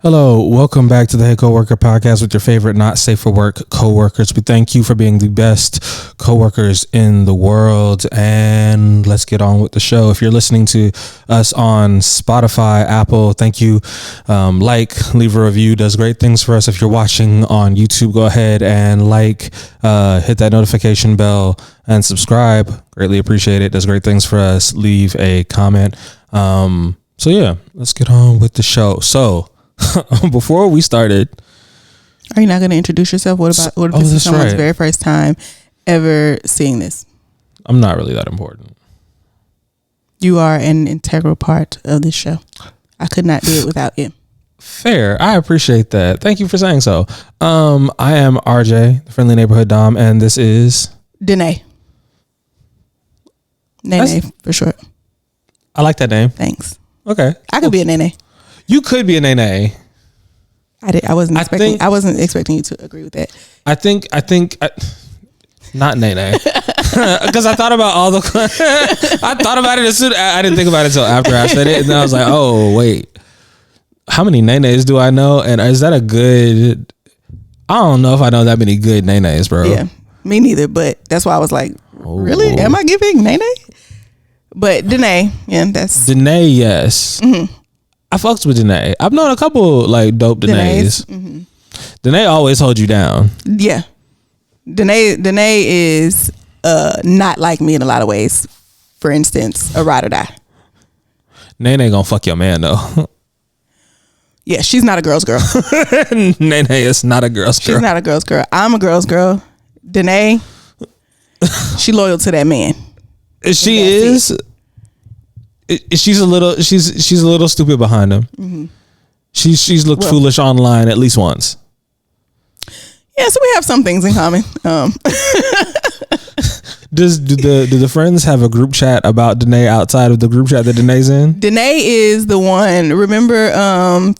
Hello, welcome back to the Hey Coworker podcast with your favorite not safe for work coworkers. We thank you for being the best coworkers in the world, and let's get on with the show. If you're listening to us on Spotify, Apple, thank you. Leave a review, does great things for us. If you're watching on YouTube, go ahead and hit that notification bell and subscribe. Greatly appreciate it. Does great things for us. Leave a comment. So yeah, let's get on with the show. So before we started, are you not going to introduce yourself? What if this is someone's very first time ever seeing this? I'm not really that important. You are an integral part of this show. I could not do it without you. Fair. I appreciate that. Thank you for saying so. I am RJ, the friendly neighborhood Dom, and this is Danae. Nene for short. I like that name. Thanks. Okay. I could be a Nene. You could be a Nene. I wasn't expecting you to agree with that. I think not Nene. Because I thought about I thought about it as soon. I didn't think about it until after I said it, and then I was like, oh wait, how many Nenes do I know? And is that a good? I don't know if I know that many good Nenes, bro. Yeah, me neither. But that's why I was like, really? Am I giving Nene? But Danae, yeah, that's Danae. Yes. Mm-hmm. I fucks with Danae. I've known a couple like dope Danaes. Mm-hmm. Danae always holds you down. Yeah. Danae is not like me in a lot of ways. For instance, a ride or die. Nene gonna fuck your man though. Yeah, she's not a girl's girl. Nene is not a girl's girl. She's not a girl's girl. I'm a girl's girl. Danae, she loyal to that man. She is. She's a little stupid behind him. Mm-hmm. She's looked foolish online at least once. Yeah, so we have some things in common. Do the friends have a group chat about Danae outside of the group chat that Danae's in? Danae is the one. Remember,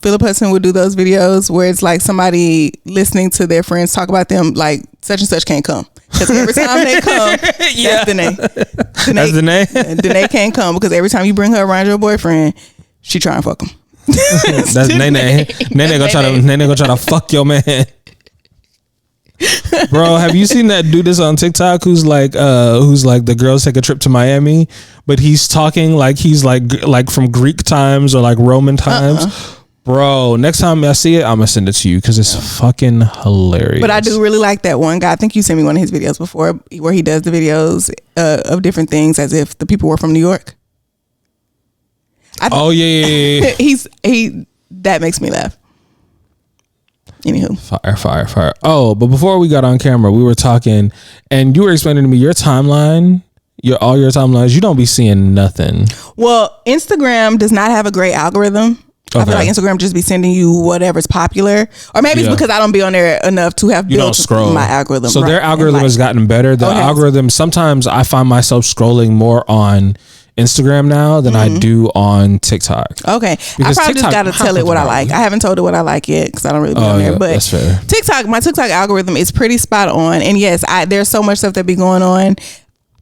Philip Hudson would do those videos where it's like somebody listening to their friends talk about them, like such and such can't come. Because every time they come, that's Danae. That's Danae? Danae can't come because every time you bring her around your boyfriend, she try and fuck him. That's Nene. Nene gonna try to fuck your man. Bro, have you seen that dude that's on TikTok who's like the girls take a trip to Miami, but he's talking like he's like from Greek times or like Roman times? Bro, next time I see it, I'm gonna send it to you because it's fucking hilarious. But I do really like that one guy. I think you sent me one of his videos before where he does the videos of different things as if the people were from New York. Yeah. That makes me laugh. Anywho. Fire. Oh, but before we got on camera, we were talking and you were explaining to me your timeline, all your timelines, you don't be seeing nothing. Well, Instagram does not have a great algorithm. Okay. I feel like Instagram just be sending you whatever's popular, or maybe it's because I don't be on there enough to have built my algorithm. So their algorithm has gotten better. The algorithm, sometimes I find myself scrolling more on Instagram now than I do on TikTok. Okay, because I probably just got to tell it what I like. I haven't told it what I like yet because I don't really be on there. But that's fair. My TikTok algorithm is pretty spot on, and yes, there's so much stuff that be going on.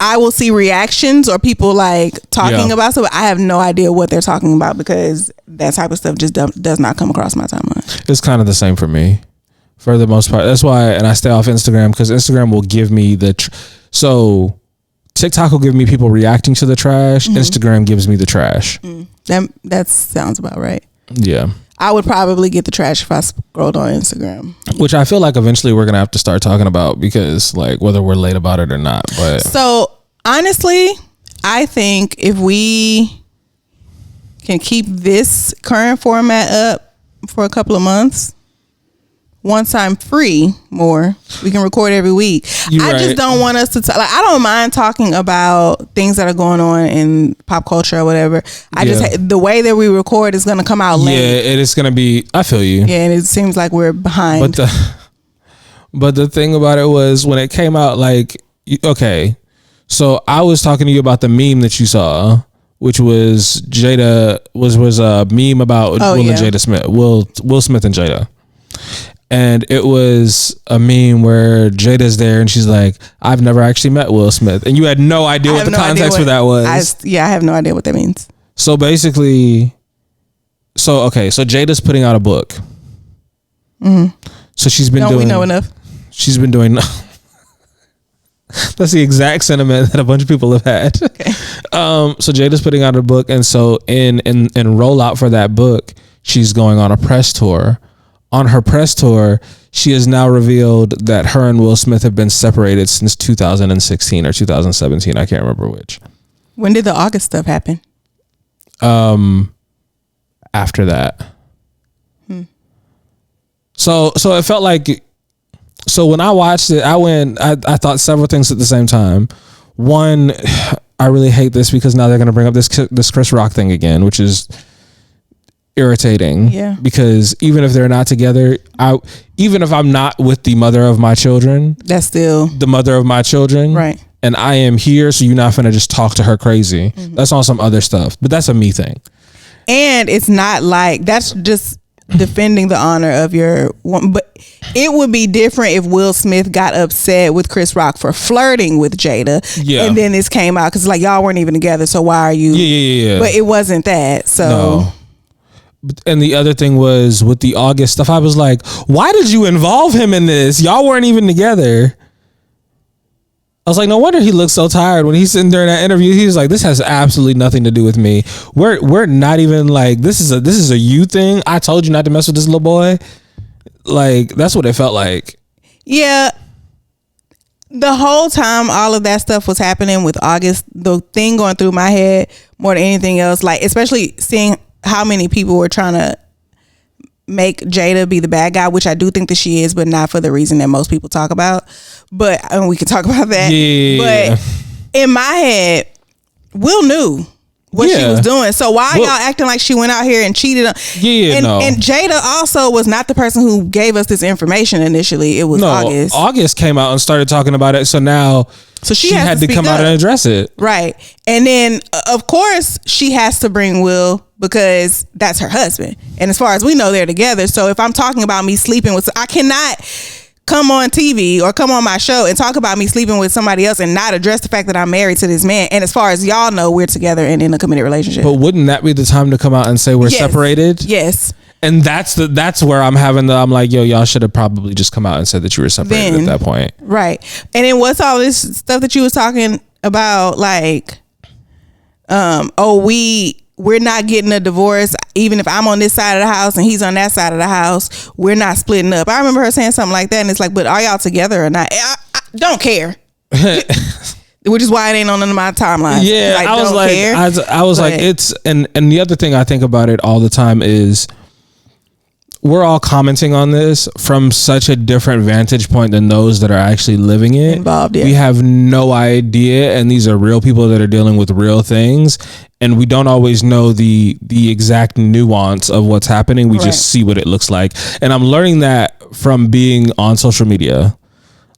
I will see reactions or people like talking about stuff. I have no idea what they're talking about because that type of stuff just does not come across my timeline. It's kind of the same for me for the most part. That's why, and I stay off Instagram because Instagram will give me so TikTok will give me people reacting to the trash. Mm-hmm. Instagram gives me the trash. That sounds about right. Yeah. I would probably get the trash if I scrolled on Instagram. Which I feel like eventually we're going to have to start talking about because like whether we're late about it or not. But so honestly, I think if we can keep this current format up for a couple of months, once I'm free more, we can record every week. I just don't want us to I don't mind talking about things that are going on in pop culture or whatever. The way that we record is going to come out late. Yeah, it is going to be, I feel you. Yeah, and it seems like we're behind. But the thing about it was when it came out, like, okay, so I was talking to you about the meme that you saw, which was was a meme about Will Smith and Jada. And it was a meme where Jada's there and she's like, I've never actually met Will Smith. And you had no idea what the context for that was. I have no idea what that means. So basically, so Jada's putting out a book. So she's been Don't doing. we know enough? She's been doing. That's the exact sentiment that a bunch of people have had. Okay. So Jada's putting out a book, and so in rollout for that book, she's going on a press tour. On her press tour, she has now revealed that her and Will Smith have been separated since 2016 or 2017. I can't remember which. When did the August stuff happen? After that. So it felt like. So when I watched it, I thought several things at the same time. One, I really hate this because now they're going to bring up this Chris Rock thing again, which is irritating. Yeah. Because even if they're not together, even if I'm not with the mother of my children, that's still the mother of my children. Right. And I am here, so you're not finna just talk to her crazy. That's on some other stuff. But that's a me thing. And it's not like that's just defending the honor of your woman. But it would be different if Will Smith got upset with Chris Rock for flirting with Jada. Yeah. And then this came out because like y'all weren't even together, so why are you? Yeah. But it wasn't that. So. No. And the other thing was with the August stuff, I was like, why did you involve him in this? Y'all weren't even together. I was like, no wonder he looks so tired when he's sitting there in that interview. He was like, this has absolutely nothing to do with me. We're not even like, this is a you thing. I told you not to mess with this little boy. Like, that's what it felt like. Yeah. The whole time all of that stuff was happening with August, the thing going through my head more than anything else, like especially seeing how many people were trying to make Jada be the bad guy, which I do think that she is, but not for the reason that most people talk about. But we can talk about that. Yeah. But in my head, Will knew what she was doing. So why y'all acting like she went out here and cheated on? Yeah, and Jada also was not the person who gave us this information initially. It was August. August came out and started talking about it. So now she had to come out and address it. Right. And then, of course, she has to bring Will because that's her husband. And as far as we know, they're together. So if I'm talking about me sleeping with, I cannot come on TV or come on my show and talk about me sleeping with somebody else and not address the fact that I'm married to this man. And as far as y'all know, we're together and in a committed relationship. But wouldn't that be the time to come out and say we're separated? Yes. And that's where I'm I'm like, yo, y'all should have probably just come out and said that you were separated at that point. Right. And then what's all this stuff that you was talking about? Like, we're not getting a divorce. Even if I'm on this side of the house and he's on that side of the house, we're not splitting up. I remember her saying something like that. And it's like, but are y'all together or not? I don't care. Which is why it ain't on none of my timeline. Yeah. I was like, care, I was like, it's, and the other thing I think about it all the time is, we're all commenting on this from such a different vantage point than those that are actually living it. Involved, yeah. We have no idea, and these are real people that are dealing with real things, and we don't always know the exact nuance of what's happening. We just see what it looks like. And I'm learning that from being on social media.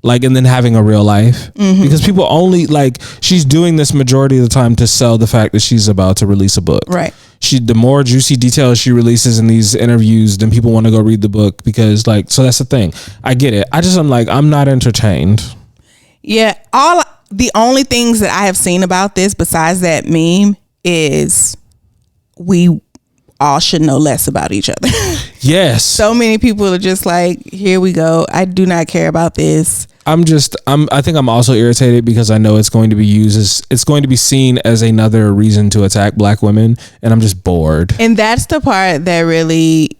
Like, and then having a real life, because people only like, she's doing this majority of the time to sell the fact that she's about to release a book. Right. The more juicy details she releases in these interviews, then people want to go read the book because so that's the thing. I get it. I'm like, I'm not entertained. Yeah. The only things that I have seen about this besides that meme is we all should know less about each other. Yes. So many people are just like, here we go. I do not care about this. I think I'm also irritated because I know it's going to be it's going to be seen as another reason to attack black women, and I'm just bored. And that's the part that really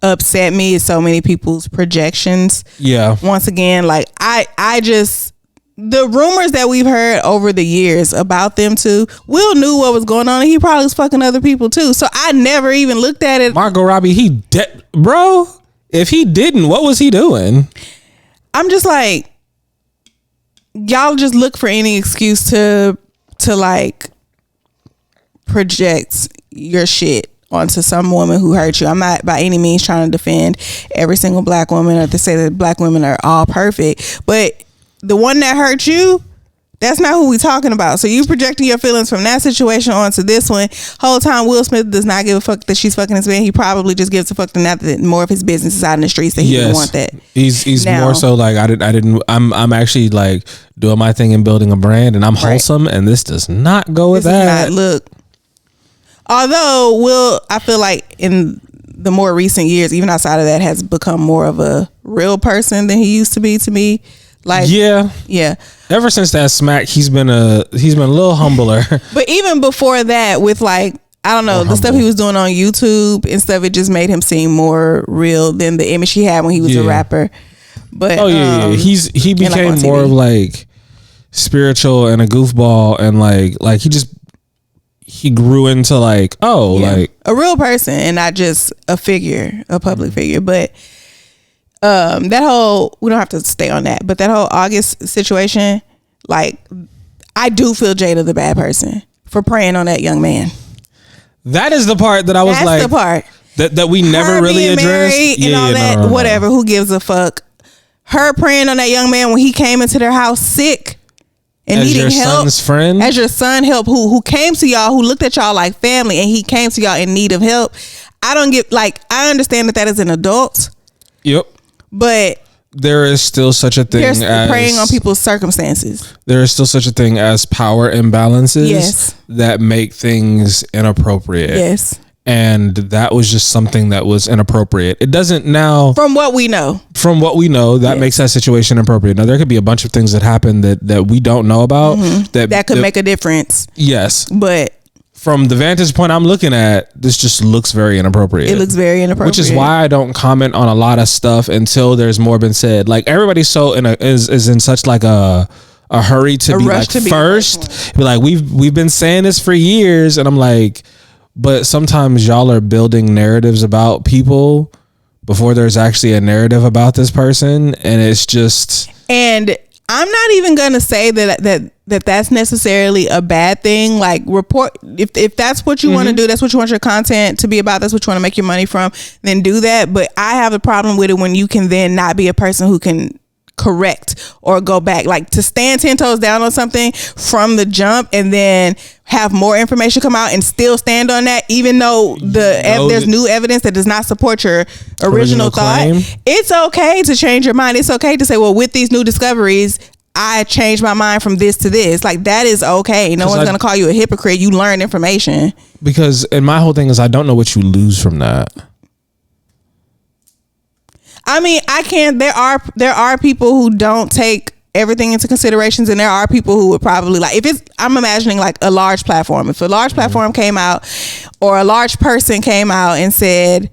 upset me, is so many people's projections. Yeah. Once again, like I just, the rumors that we've heard over the years about them two, Will knew what was going on, and he probably was fucking other people too. So I never even looked at it. Margot Robbie, bro, if he didn't, what was he doing? I'm just like, y'all just look for any excuse to like project your shit onto some woman who hurt you. I'm not by any means trying to defend every single black woman or to say that black women are all perfect, but the one that hurt you, that's not who we talking about. So you projecting your feelings from that situation onto this one. Whole time Will Smith does not give a fuck that she's fucking his man. He probably just gives a fuck that more of his business is out in the streets, that he didn't want that. He's now, more so like I'm actually like doing my thing and building a brand, and I'm wholesome, and this does not go with that. Does not look. Although I feel like in the more recent years, even outside of that, has become more of a real person than he used to be to me. Like, yeah. Ever since that smack, he's been a little humbler. But even before that, with like, I don't know, the stuff he was doing on YouTube and stuff, it just made him seem more real than the image he had when he was a rapper. But he became more of like spiritual and a goofball, and like he grew into like like a real person and not just a public figure. But that whole, we don't have to stay on that, but that whole August situation, like, I do feel Jada the bad person for preying on that young man. That is the part that I was That's the part that we never really addressed. And all that, no. Whatever. Who gives a fuck? Her preying on that young man when he came into their house sick and as needing your help. Son's friend? As your son help, who came to y'all, who looked at y'all like family, and he came to y'all in need of help. I understand that is an adult. Yep. But there is still such a thing as preying on people's circumstances. There is still such a thing as power imbalances that make things inappropriate. Yes. And that was just something that was inappropriate. It doesn't now. From what we know, that makes that situation appropriate. Now, there could be a bunch of things that happen that we don't know about that could make a difference. Yes. But from the vantage point I'm looking at, this just looks very inappropriate. It looks very inappropriate. Which is why I don't comment on a lot of stuff until there's more been said. Like, everybody's is in such like a hurry to be like first. Be like, we've been saying this for years, and I'm like, but sometimes y'all are building narratives about people before there's actually a narrative about this person, and it's just. And I'm not even gonna say that's necessarily a bad thing. Like, report if that's what you want to do, that's what you want your content to be about, that's what you want to make your money from, then do that. But I have a problem with it when you can then not be a person who can correct or go back, like to stand 10 toes down on something from the jump and then have more information come out and still stand on that, even though there's new evidence that does not support your original thought. Claim. It's okay to change your mind. It's okay to say, well, with these new discoveries, I changed my mind from this to this. Like, that is okay. No one's going to call you a hypocrite. You learn information. Because, and my whole thing is, I don't know what you lose from that. I mean, I can't. There are people who don't take everything into considerations, and there are people who would probably, like, I'm imagining like a large platform. If a large platform came out, or a large person came out and said,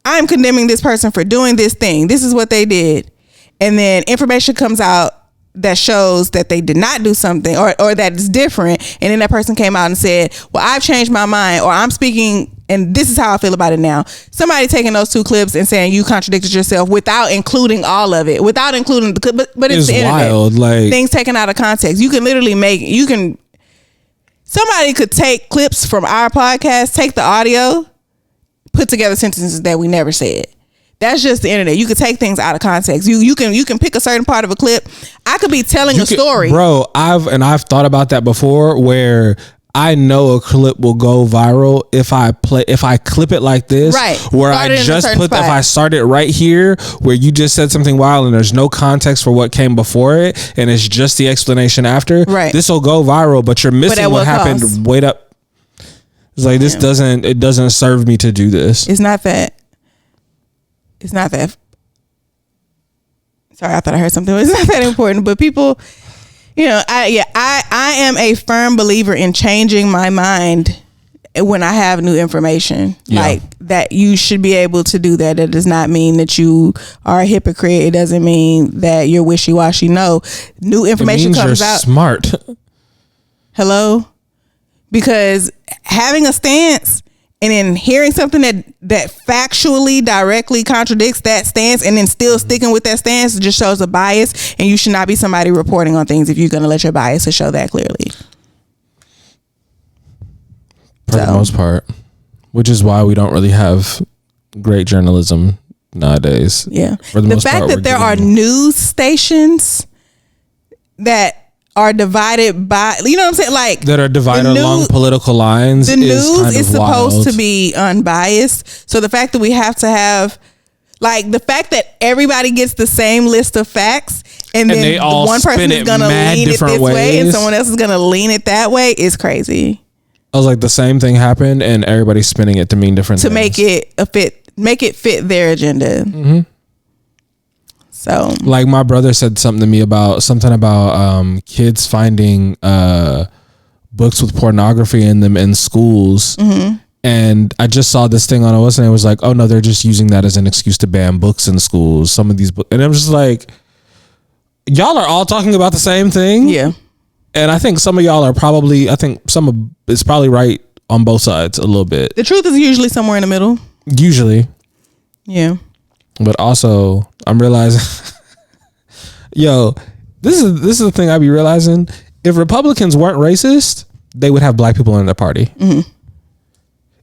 I'm condemning this person for doing this thing, this is what they did, and then information comes out that shows that they did not do something, or that it's different, and then that person came out and said, well, I've changed my mind, or I'm speaking and this is how I feel about it now. Somebody taking those two clips and saying you contradicted yourself without including all of it, without including but it's the internet. Wild, like things taken out of context. You can literally somebody could take clips from our podcast, take the audio, put together sentences that we never said. That's just the internet. You could take things out of context. You can pick a certain part of a clip. I could be telling a story. Bro, I've thought about that before, where I know a clip will go viral if I clip it like this, right? Where I just if I start it right here where you just said something wild and there's no context for what came before it and it's just the explanation after. Right. This will go viral, but you're missing what happened. Wait up. It's like this doesn't serve me to do this. It's not that. Sorry, I thought I heard something. It's not that important, but people. I am a firm believer in changing my mind when I have new information. Yeah. Like that, you should be able to do that. It does not mean that you are a hypocrite. It doesn't mean that you're wishy-washy. No, new information comes out. Smart. Hello, because having a stance and then hearing something that factually directly contradicts that stance and then still sticking with that stance just shows a bias, and you should not be somebody reporting on things if you're going to let your biases show that clearly. For the most part, which is why we don't really have great journalism nowadays. Yeah. The fact that there are news stations that are divided by, you know what I'm saying? Like that are divided along political lines. The news is supposed to be unbiased. So the fact that we have to have, like, the fact that everybody gets the same list of facts and then one person is going to lean it this way and someone else is going to lean it that way is crazy. I was like, the same thing happened, and everybody's spinning it to mean different things. Make it fit their agenda. Mm-hmm. So, like, my brother said something to me about kids finding books with pornography in them in schools. Mm-hmm. And I just saw this thing on OS, and it was like, oh no, they're just using that as an excuse to ban books in schools. Some of these books, and it was just like, y'all are all talking about the same thing. Yeah. And I think some of y'all are probably, it's probably right on both sides a little bit. The truth is usually somewhere in the middle. Usually. Yeah. But also, I'm realizing, yo, this is the thing I be realizing. If Republicans weren't racist, they would have black people in their party. Mm-hmm.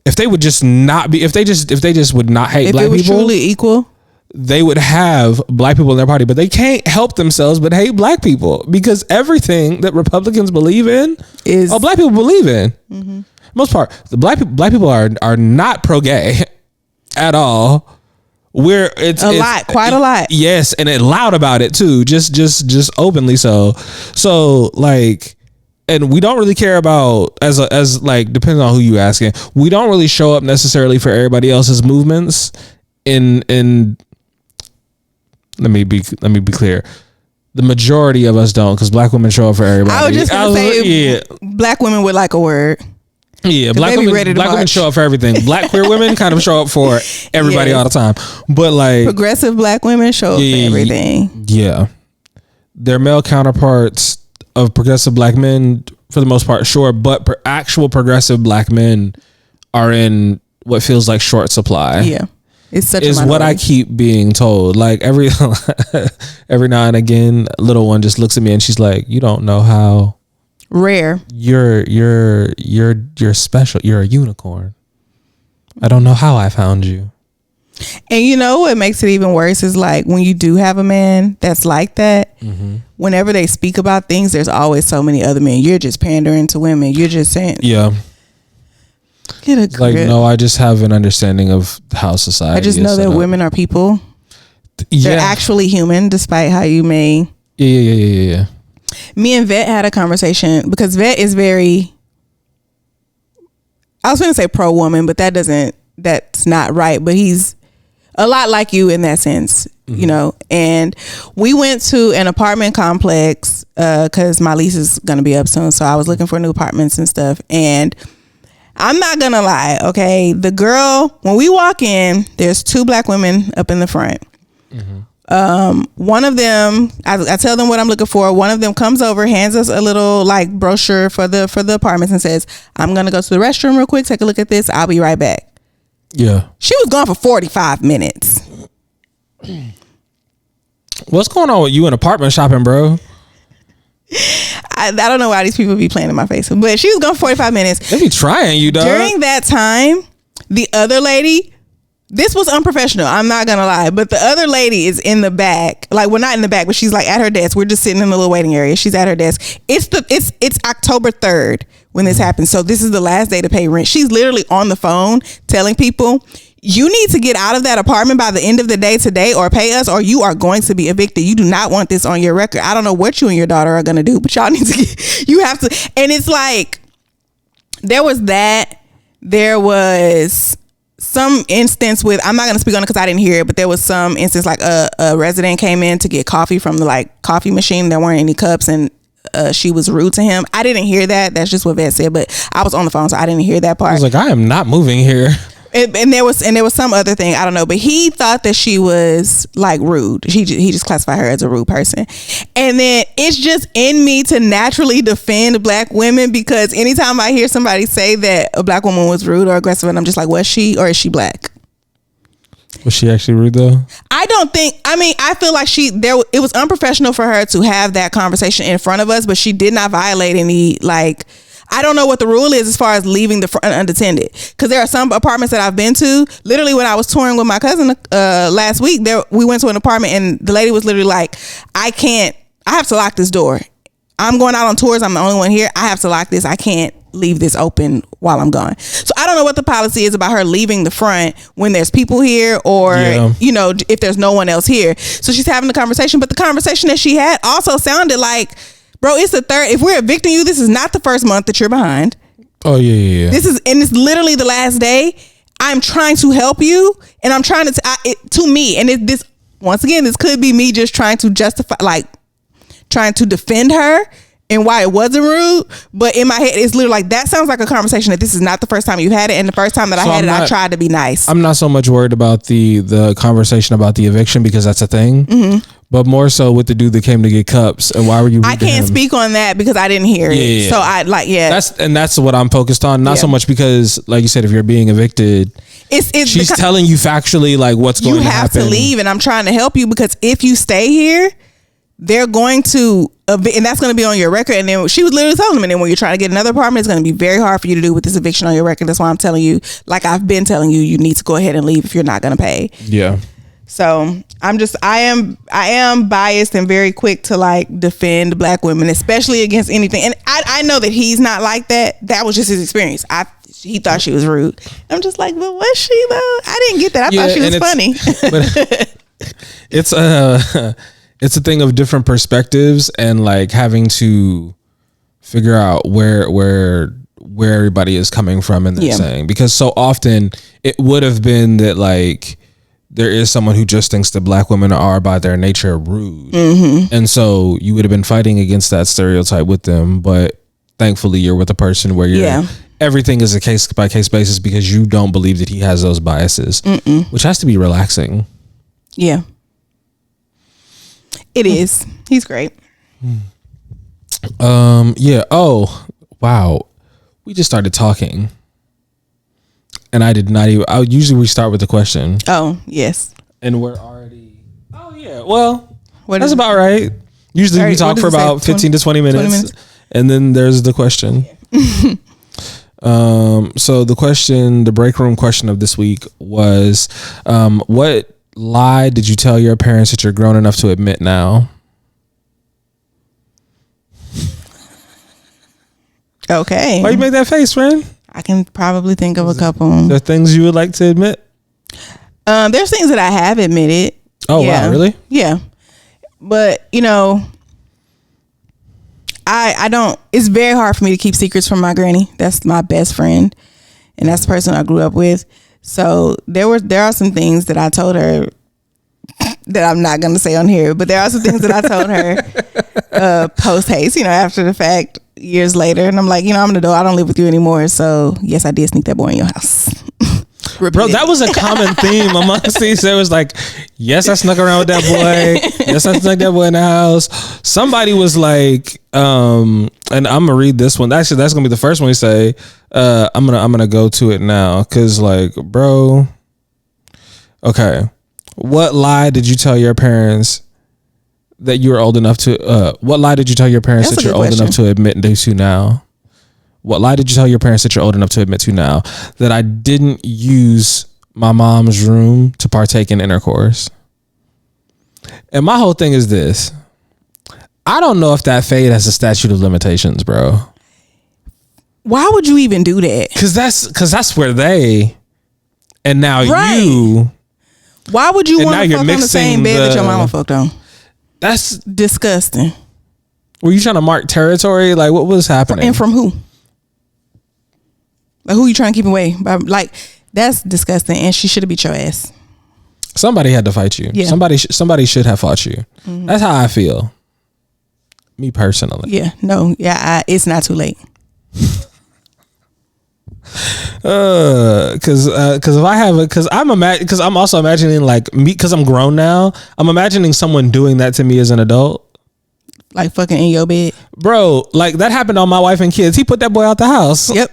If they would just not be, if they just would not hate black people. If it was truly equal, they would have black people in their party, but they can't help themselves but hate black people, because everything that Republicans believe in is black people believe in. Mm-hmm. Most part, the black people are not pro-gay at all. Quite a lot. Yes, and it loud about it too, just openly so. So like, and we don't really care about as like, depending on who you asking, we don't really show up necessarily for everybody else's movements. In let me be clear. The majority of us don't, because black women show up for everybody. I was just gonna say, black women would like a word. Yeah, black women show up for everything. Black queer women kind of show up for everybody all the time. But like, progressive black women show up for everything. Yeah. Their male counterparts of progressive black men, for the most part, sure, but actual progressive black men are in what feels like short supply. Yeah. It's such is what I keep being told. Like every now and again, a little one just looks at me and she's like, "You don't know how rare you're special. You're a unicorn. I don't know how I found you." And you know what makes it even worse is, like, when you do have a man that's like that, mm-hmm. whenever they speak about things, there's always so many other men. You're just pandering to women. You're just saying, yeah. Get a grip. Like, no, I just have an understanding of how society is. I just know that women are people. Yeah. They're actually human, despite how you may. Yeah. Me and Vet had a conversation, because Vet is very, I was going to say pro woman, but that's not right. But he's a lot like you in that sense, mm-hmm. you know. And we went to an apartment complex because my lease is going to be up soon. So I was looking for new apartments and stuff. And I'm not gonna lie, okay? The girl, when we walk in, there's two black women up in the front. Mm-hmm. One of them, I tell them what I'm looking for. One of them comes over, hands us a little like brochure for the apartments, and says, "I'm gonna go to the restroom real quick, take a look at this. I'll be right back." Yeah. She was gone for 45 minutes. What's going on with you in apartment shopping, bro? I don't know why these people be playing in my face, but she was gone for 45 minutes. They be trying you, dog. During that time, the other lady, this was unprofessional, I'm not gonna lie, but the other lady is in the back. Like, we're not in the back, but she's like at her desk. We're just sitting in the little waiting area. She's at her desk. It's October 3rd when this happens. So this is the last day to pay rent. She's literally on the phone telling people, you need to get out of that apartment by the end of the day today, or pay us, or you are going to be evicted. You do not want this on your record. I don't know what you and your daughter are going to do, but y'all need to you have to. And it's like, there was some instance with, I'm not going to speak on it because I didn't hear it, but there was some instance like a resident came in to get coffee from the like coffee machine. There weren't any cups, and she was rude to him. I didn't hear that. That's just what Vet said, but I was on the phone, so I didn't hear that part. I was like, I am not moving here. And there was some other thing, I don't know, but he thought that she was like rude. He just classified her as a rude person. And then it's just in me to naturally defend black women, because anytime I hear somebody say that a black woman was rude or aggressive, and I'm just like, was she, or is she black? Was she actually rude though? I feel like it was unprofessional for her to have that conversation in front of us, but she did not violate any, like, I don't know what the rule is as far as leaving the front unattended, because there are some apartments that I've been to. Literally, when I was touring with my cousin last week, we went to an apartment and the lady was literally like, I have to lock this door. I'm going out on tours. I'm the only one here. I have to lock this. I can't leave this open while I'm gone. So I don't know what the policy is about her leaving the front when there's people here, or, you know, if there's no one else here. So she's having the conversation, but the conversation that she had also sounded like, bro, it's the third. If we're evicting you, this is not the first month that you're behind. Oh yeah. It's literally the last day. I'm trying to help you, and I'm trying to me, and this once again, this could be me just trying to justify, like trying to defend her and why it wasn't rude. But in my head, it's literally like, that sounds like a conversation that this is not the first time you had it, and the first time that I had it, I tried to be nice. I'm not so much worried about the conversation about the eviction, because that's a thing. Mm-hmm. But more so with the dude that came to get cups, and why were you? I can't speak on that because I didn't hear it. Yeah. So I That's what I'm focused on. Not so much because, like you said, if you're being evicted, she's telling you factually like what's going to happen. You have to leave, and I'm trying to help you, because if you stay here, they're going to, and that's going to be on your record. And then she was literally telling them, and then when you're trying to get another apartment, it's going to be very hard for you to do with this eviction on your record. That's why I'm telling you, like I've been telling you, you need to go ahead and leave if you're not going to pay. Yeah. So I am biased and very quick to like defend black women, especially against anything. And I know that he's not like that. That was just his experience. He thought she was rude. I'm just like, but was she though? I didn't get that. I thought she was funny. But it's a thing of different perspectives, and like having to figure out where everybody is coming from in that saying, because so often it would have been that like there is someone who just thinks that black women are by their nature rude. Mm-hmm. And so you would have been fighting against that stereotype with them. But thankfully you're with a person where everything is a case by case basis, because you don't believe that he has those biases. Which has to be relaxing. Yeah, it is. He's great. Yeah. Oh, wow. We just started talking. And I did not even. Usually we start with the question. Oh yes. And we're already. Oh yeah. Well, that's about right. Usually we talk for about 15 to 20 minutes, and then there's the question. So the break room question of this week was, what lie did you tell your parents that you're grown enough to admit now? Okay. Why you make that face, friend? I can probably think of a couple. There are things you would like to admit? There's things that I have admitted. Oh, wow, really? Yeah. But, I don't, it's very hard for me to keep secrets from my granny. That's my best friend. And that's the person I grew up with. So there are some things that I told her that I'm not going to say on here, but there are some things that I told her post haste, after the fact, years later. And I'm like, I'm an adult. I don't live with you anymore. So yes, I did sneak that boy in your house. Bro, that was a common theme amongst these. It was like, yes, I snuck around with that boy. Yes, I snuck that boy in the house. Somebody was like, and I'm gonna read this one. Actually, that's gonna be the first one we say. I'm gonna go to it now, because like, bro. Okay, what lie did you tell your parents that you were old enough to? What lie did you tell your parents that you're old enough to admit to now? What lie did you tell your parents that you're old enough to admit to now? That I didn't use my mom's room to partake in intercourse. And my whole thing is this. I don't know if that fade has a statute of limitations, bro. Why would you even do that? Because that's where they, and now you. Why would you want to fuck on the same bed that your mama fucked on? That's disgusting. Were you trying to mark territory? Like, what was happening? And from who? Like, who you trying to keep away? Like, that's disgusting. And she should have beat your ass. Somebody had to fight you. Yeah. Somebody should have fought you. Mm-hmm. That's how I feel. Me personally. Yeah. No. Yeah. It's not too late. Because if I have it, because I'm also imagining like me, because I'm grown now. I'm imagining someone doing that to me as an adult. Like fucking in your bed, bro. Like that happened on my wife and kids. He put that boy out the house. Yep.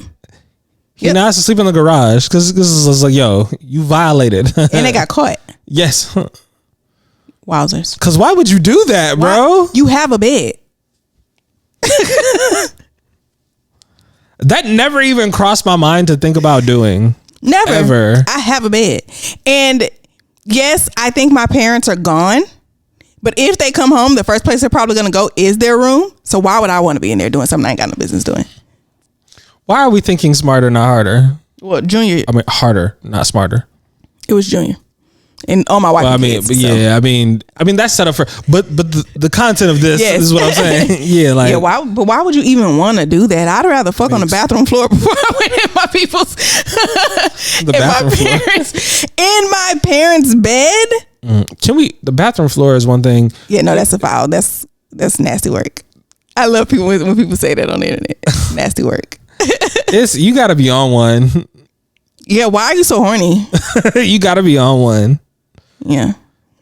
He now has to sleep in the garage because this is like, yo, you violated. And they got caught. Yes. Wowzers. Because why would you do that, bro? You have a bed. That never even crossed my mind to think about doing. Never. Ever. I have a bed. And yes, I think my parents are gone. But if they come home, the first place they're probably going to go is their room. So why would I want to be in there doing something I ain't got no business doing? Why are we thinking smarter, not harder? Well, Junior. I mean, harder, not smarter. It was Junior. and all my wife. Well, I mean, kids, but so. yeah, I mean that's set up for. But the content of this Yes. is what I'm saying. Yeah, like Yeah, why would you even want to do that? I'd rather fuck on the bathroom floor before I went in my people's in my parents' bed. Can we? The bathroom floor is one thing. Yeah, no, that's a foul. That's nasty work. I love people when people say that on the internet. Nasty work. You got to be on one. Yeah, why are you so horny? You got to be on one. Yeah.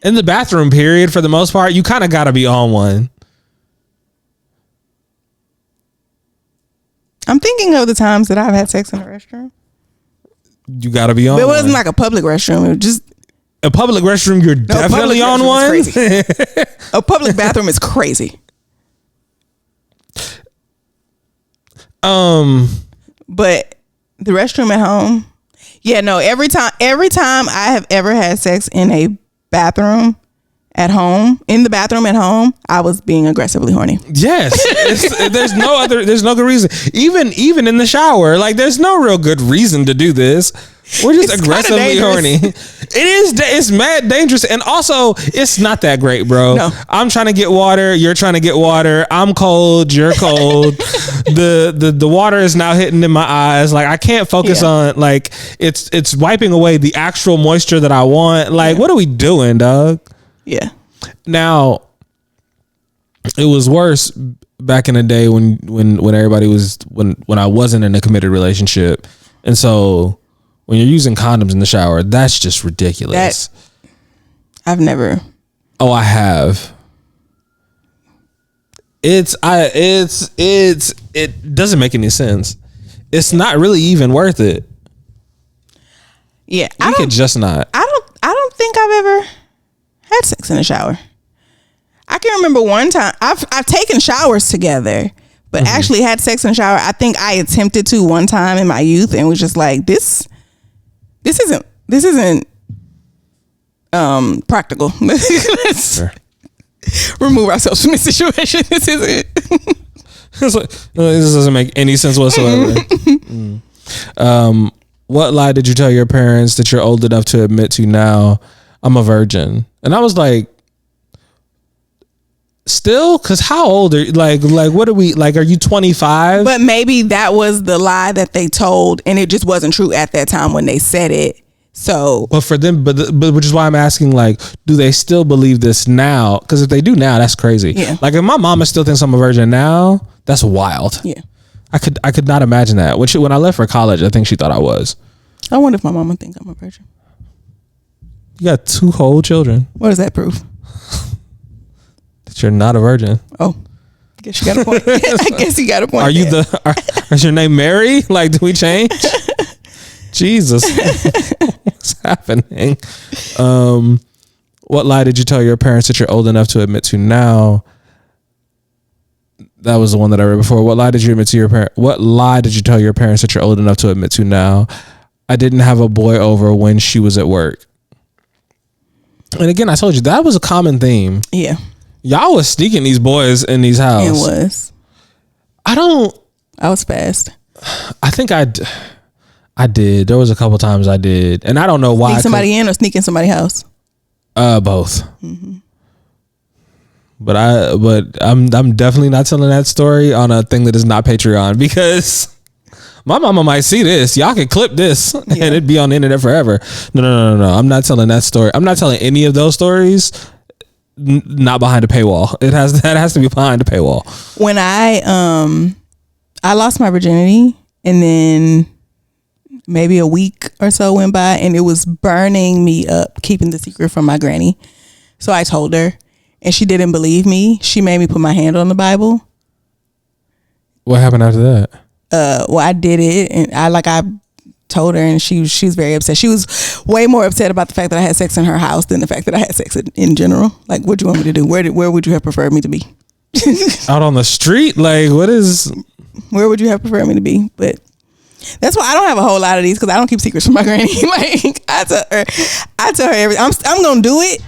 In the bathroom, period, for the most part, you kind of got to be on one. I'm thinking of the times that I've had sex in a restroom. You got to be on But it one. wasn't like a public restroom. It was just A public restroom, you're definitely on one. Crazy. A public bathroom is crazy. But the restroom at home, yeah, no. Every time I have ever had sex in a bathroom at home, in the bathroom at home, I was being aggressively horny. Yes, there's no good reason. Even in the shower, like there's no real good reason to do this. We're just aggressively horny. It's mad dangerous, and also it's not that great, bro. No. I'm trying to get water, you're trying to get water. I'm cold, you're cold. the water is now hitting in my eyes. Like I can't focus on like it's wiping away the actual moisture that I want. Like what are we doing, dog? Yeah. Now it was worse back in the day when everybody was when I wasn't in a committed relationship, and so. When you're using condoms in the shower, that's just ridiculous. I've never. Oh, I have. It doesn't make any sense. It's not really even worth it. Yeah, I could just not. I don't think I've ever had sex in a shower. I can remember one time I've taken showers together, but actually had sex in a shower. I think I attempted to one time in my youth and was just like this isn't practical. Let's remove ourselves from this situation. This isn't. This doesn't make any sense whatsoever. What lie did you tell your parents that you're old enough to admit to now? I'm a virgin. And I was like, still? Because how old are you? Like what are we, like, are you 25? But maybe that was the lie that they told and it just wasn't true at that time when they said it. So, but for them, but which is why I'm asking, like, do they still believe this now? Because if they do now, that's crazy. Yeah. Like if my mama still thinks I'm a virgin now, that's wild. Yeah. I could not imagine that. When I left for college, I think she thought I was. I wonder if my mama think I'm a virgin. You got 2 whole children. What does that prove? That you're not a virgin. Oh, I guess you got a point. I guess you got a point. Are you is your name Mary? Like, do we change? Jesus. What's happening? What lie did you tell your parents that you're old enough to admit to now? That was the one that I read before. What lie did you admit to your parents? What lie did you tell your parents that you're old enough to admit to now? I didn't have a boy over when she was at work. And again, I told you that was a common theme. Yeah. Y'all was sneaking these boys in these houses. It was. I was fast. I think I did. There was a couple times I did. And I don't know why. Sneak somebody in or sneak in somebody's house? Both. Mm-hmm. But I'm definitely not telling that story on a thing that is not Patreon, because my mama might see this. Y'all can clip this and it'd be on the internet forever. No. I'm not telling that story. I'm not telling any of those stories. Not behind a paywall. That has to be behind a paywall. When I lost my virginity, and then maybe a week or so went by, and it was burning me up keeping the secret from my granny. So I told her, and she didn't believe me. She made me put my hand on the Bible. What happened after that? Well, I did it, and I told her, and she's very upset. She was way more upset about the fact that I had sex in her house than the fact that I had sex in general. Like, what do you want me to do? Where would you have preferred me to be? Out on the street? Like, where would you have preferred me to be? But that's why I don't have a whole lot of these, because I don't keep secrets from my granny. Like, I tell her everything. I'm gonna do it,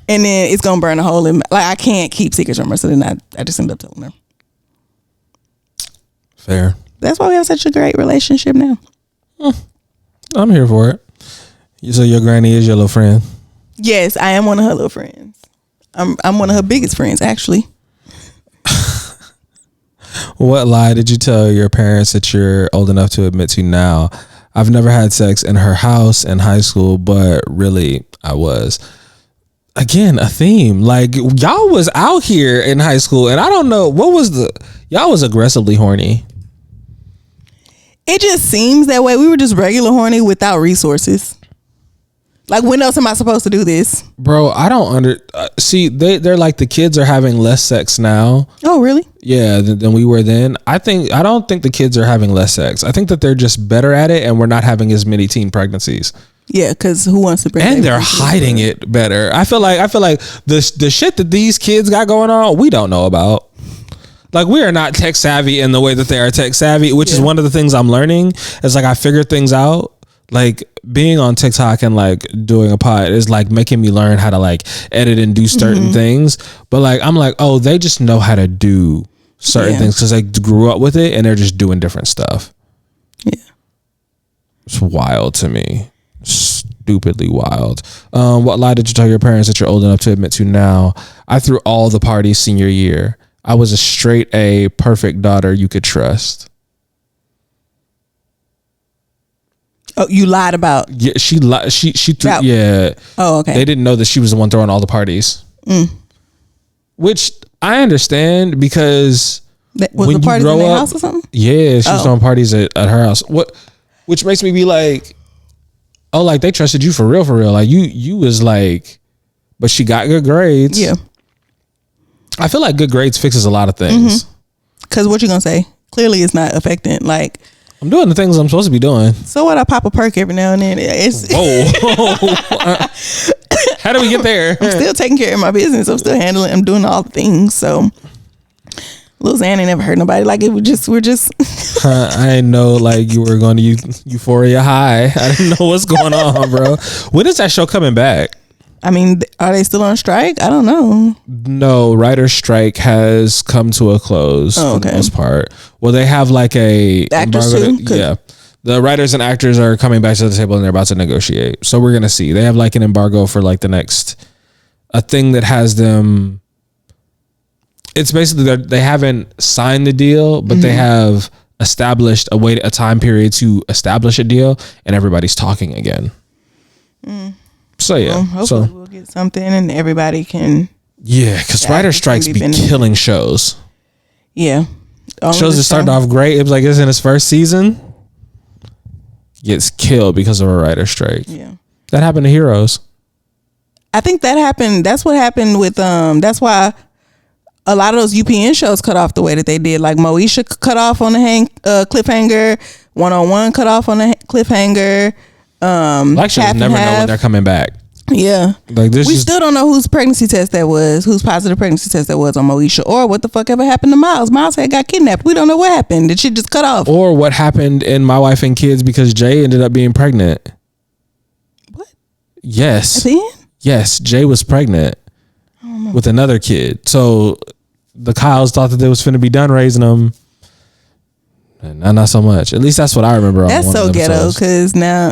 and then it's gonna burn a hole in my, like, I can't keep secrets from her, so then I just end up telling her. Fair. That's why we have such a great relationship now. I'm here for it. So your granny is your little friend? Yes, I am one of her little friends. I'm one of her biggest friends, actually. What lie did you tell your parents that you're old enough to admit to now? I've never had sex in her house in high school, but really I was. Again, a theme. Like, y'all was out here in high school, and I don't know what was y'all was aggressively horny. It just seems that way. We were just regular horny without resources. Like, when else am I supposed to do this? Bro, I don't see, they're like, the kids are having less sex now. Oh, really? Yeah, than we were then. I don't think the kids are having less sex. I think that they're just better at it, and we're not having as many teen pregnancies. Yeah, because who wants to bring? And they're hiding it better. I feel like the shit that these kids got going on, we don't know about. Like, we are not tech savvy in the way that they are tech savvy, which is one of the things I'm learning. It's like I figured things out. Like, being on TikTok and like doing a pod is like making me learn how to like edit and do certain things. But like, I'm like, oh, they just know how to do certain things because they grew up with it and they're just doing different stuff. Yeah. It's wild to me. Stupidly wild. What lie did you tell your parents that you're old enough to admit to now? I threw all the parties senior year. I was a straight A, perfect daughter you could trust. Oh, you lied about? Yeah, she threw. That, yeah. Oh, okay. They didn't know that she was the one throwing all the parties. Which I understand because was when the parties you grow in their up, house or something? Yeah, she was throwing parties at her house. Which makes me be like, oh, like they trusted you for real, for real. Like you was like, but she got good grades. Yeah. I feel like good grades fixes a lot of things. Because what you gonna say? Clearly, it's not affecting. Like, I'm doing the things I'm supposed to be doing. So what? I pop a perk every now and then. Whoa. How do we get there? I'm still taking care of my business. I'm doing all the things. So Lil Xan ain't never hurt nobody. Like, we're just. I didn't know like you were going to Euphoria High. I didn't know what's going on, bro. When is that show coming back? I mean, are they still on strike? I don't know. No, writer's strike has come to a close for the most part. Well, they have like a actors too. Yeah, the writers and actors are coming back to the table and they're about to negotiate. So we're gonna see. They have like an embargo for like the next a thing that has them. It's basically they haven't signed the deal, but they have established a time period to establish a deal, and everybody's talking again. So yeah, well, hopefully we'll get something and everybody can. Yeah, because writer strikes be killing shows. Yeah, shows that started off great. It was like it's in its first season, gets killed because of a writer strike. Yeah, that happened to Heroes. I think that happened. That's what happened with That's why a lot of those UPN shows cut off the way that they did. Like Moesha cut off on the cliffhanger. 101 cut off on the cliffhanger. Like shows never know when they're coming back. Yeah, like we still don't know whose pregnancy test that was, whose positive pregnancy test that was on Moesha, or what the fuck ever happened to Miles. Miles had got kidnapped. We don't know what happened. Did she just cut off? Or what happened in My Wife and Kids because Jay ended up being pregnant. What? Yes. At the end? Yes, Jay was pregnant with another kid. So the Kyles thought that they was finna be done raising them. And not so much. At least that's what I remember. That's so ghetto because now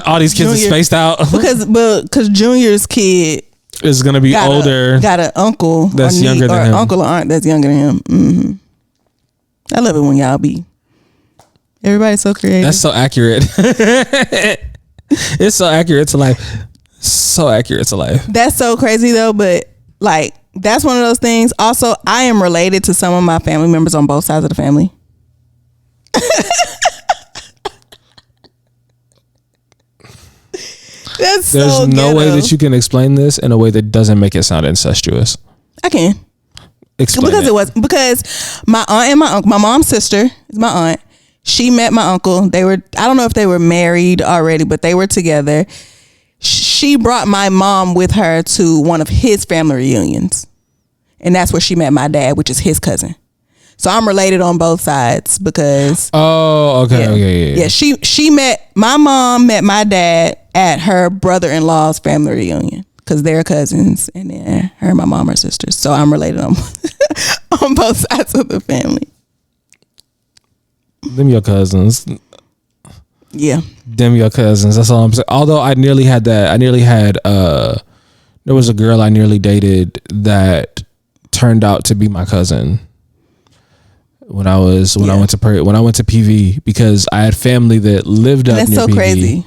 all these kids Junior, are spaced out because Junior's kid is gonna be older. Got an uncle that's younger than him. Uncle or aunt that's younger than him. Mm-hmm. I love it when y'all be. Everybody's so creative. That's so accurate. It's so accurate to life. So accurate to life. That's so crazy though, but like that's one of those things. Also, I am related to some of my family members on both sides of the family. There's no way that you can explain this in a way that doesn't make it sound incestuous. I can explain because my aunt and my uncle, my mom's sister is my aunt. She met my uncle. I don't know if they were married already, but they were together. She brought my mom with her to one of his family reunions, and that's where she met my dad, which is his cousin. So I'm related on both sides because. Oh, okay, yeah, okay, yeah. She met my mom met my dad at her brother-in-law's family reunion because they're cousins, and then her and my mom are sisters. So I'm related on on both sides of the family. Them your cousins. Yeah. Them your cousins. That's all I'm saying. Although I nearly had that. I nearly had there was a girl I nearly dated that turned out to be my cousin. When I went to PV, because I had family that lived up near PV. That's so crazy.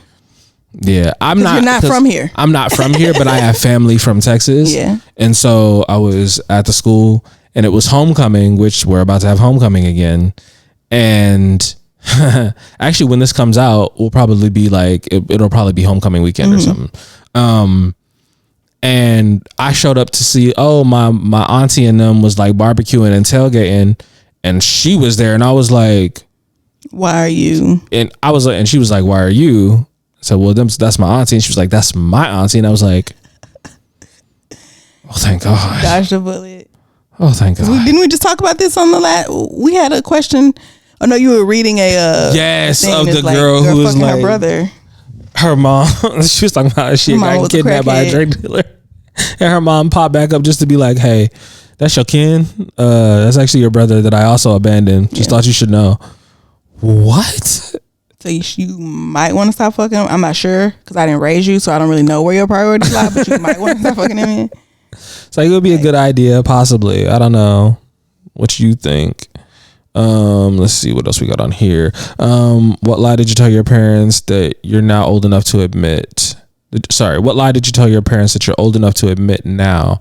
Yeah, you're not from here. I'm not from here, but I have family from Texas. Yeah. And so I was at the school, and it was homecoming, which we're about to have homecoming again. And actually, when this comes out, we'll probably be like, it'll probably be homecoming weekend or something. And I showed up to see, my auntie and them was like barbecuing and tailgating, and she was there, and I was like, why are you? And I was like, and she was like, why are you? So, well, that's my auntie. And she was like, that's my auntie. And I was like, oh, thank God. Dodged a bullet. Oh, thank God. Didn't we just talk about this on the last? We had a question. Oh, no, you were reading yes, of the girl who was like, her brother. Her mom, she was talking about she got kidnapped by a drug dealer. And her mom popped back up just to be like, hey, that's your kin. That's actually your brother that I also abandoned. Just thought you should know. What? So you might want to stop fucking him. I'm not sure because I didn't raise you, so I don't really know where your priorities lie. But you might want to stop fucking him. So it would be a good idea, possibly. I don't know what you think. Let's see what else we got on here. What lie did you tell your parents that you're now old enough to admit? What lie did you tell your parents that you're old enough to admit now?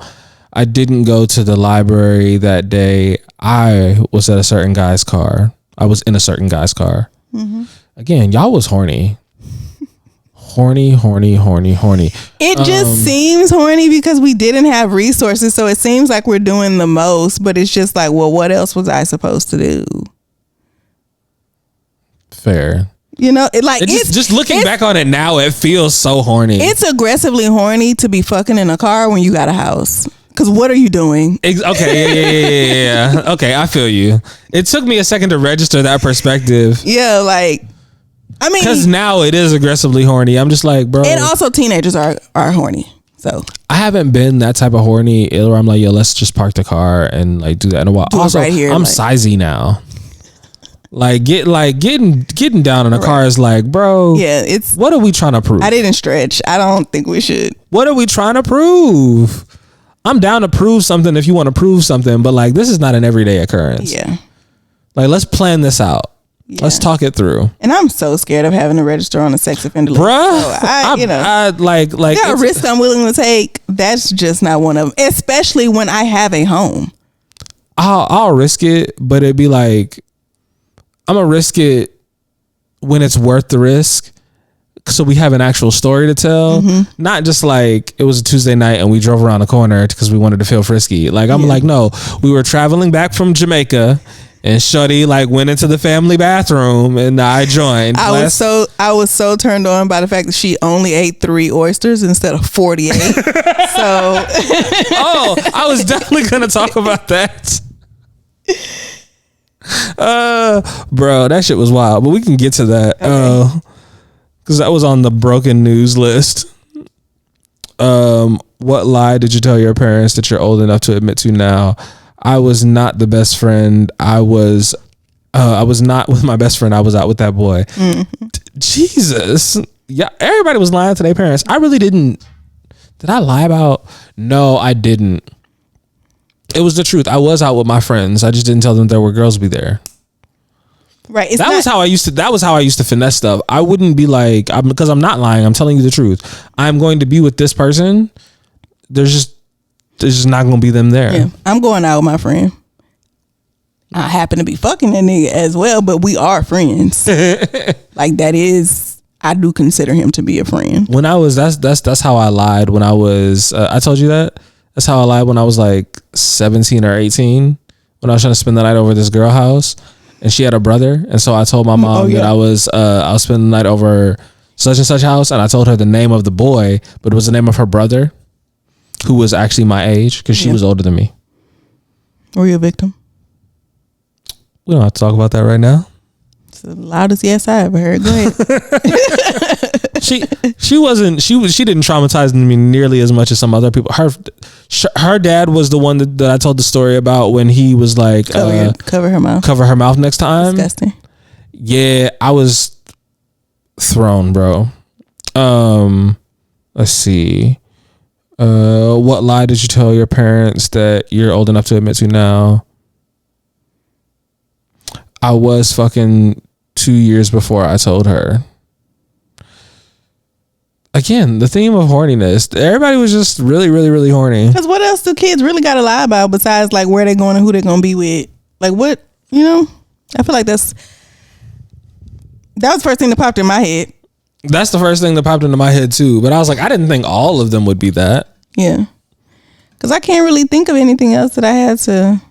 I didn't go to the library that day. I was at a certain guy's car. I was in a certain guy's car. Mm-hmm. Again, y'all was horny. Horny. It just seems horny because we didn't have resources. So it seems like we're doing the most, but it's just like, well, what else was I supposed to do? Fair. You know, it's just looking back on it now, it feels so horny. It's aggressively horny to be fucking in a car when you got a house. Because what are you doing? Okay, yeah. Okay, I feel you. It took me a second to register that perspective. Yeah, like, I mean, because now it is aggressively horny. I'm just like, bro. And also teenagers are horny. So I haven't been that type of horny where I'm like, yo, let's just park the car and like do that in a while. Also, right here, I'm sizey now. Getting down in a car is like, bro. Yeah, it's. What are we trying to prove? I didn't stretch. I don't think we should. What are we trying to prove? I'm down to prove something if you want to prove something, but like this is not an everyday occurrence. Yeah. Like let's plan this out. Yeah. Let's talk it through. And I'm so scared of having to register on a sex offender list. Bruh. So I like there are risks I'm willing to take. That's just not one of them. Especially when I have a home. I'll risk it, but it'd be like I'm gonna risk it when it's worth the risk. So we have an actual story to tell, not just like it was a Tuesday night and we drove around the corner because we wanted to feel frisky. Like I'm like, no, we were traveling back from Jamaica and Shorty like went into the family bathroom and I joined. I was so turned on by the fact that she only ate 3 oysters instead of 48. I was definitely gonna talk about that. Bro, that shit was wild, but we can get to that. Okay. Because that was on the broken news list. What lie did you tell your parents that you're old enough to admit to now? I was not the best friend. I was not with my best friend. I was out with that boy. Mm-hmm. Jesus. Yeah, everybody was lying to their parents. I really didn't. Did I lie about? No, I didn't. It was the truth. I was out with my friends. I just didn't tell them there were girls be there. Right. That was how I used to finesse stuff. I wouldn't be like, because I'm not lying. I'm telling you the truth. I'm going to be with this person. There's just not going to be them there. Yeah. I'm going out with my friend. I happen to be fucking that nigga as well, but we are friends. Like that is, I do consider him to be a friend. When I was, that's how I lied when I was, I told you that. That's how I lied when I was like 17 or 18, when I was trying to spend the night over at this girl house. And she had a brother, and so I told my mom that I was spending the night over such and such house, and I told her the name of the boy, but it was the name of her brother, who was actually my age because she was older than me. Were you a victim? We don't have to talk about that right now. It's the loudest yes I ever heard. Go ahead. She didn't traumatize me nearly as much as some other people. Her dad was the one that I told the story about when he was like cover her mouth next time. Disgusting. Yeah, I was thrown, bro. Let's see. What lie did you tell your parents that you're old enough to admit to now? I was fucking 2 years before I told her. Again, the theme of horniness. Everybody was just really, really, really horny. Because what else do kids really got to lie about besides like where they're going and who they're going to be with? Like what, you know? I feel like that was the first thing that popped in my head. That's the first thing that popped into my head too. But I was like, I didn't think all of them would be that. Yeah. Because I can't really think of anything else that I had to.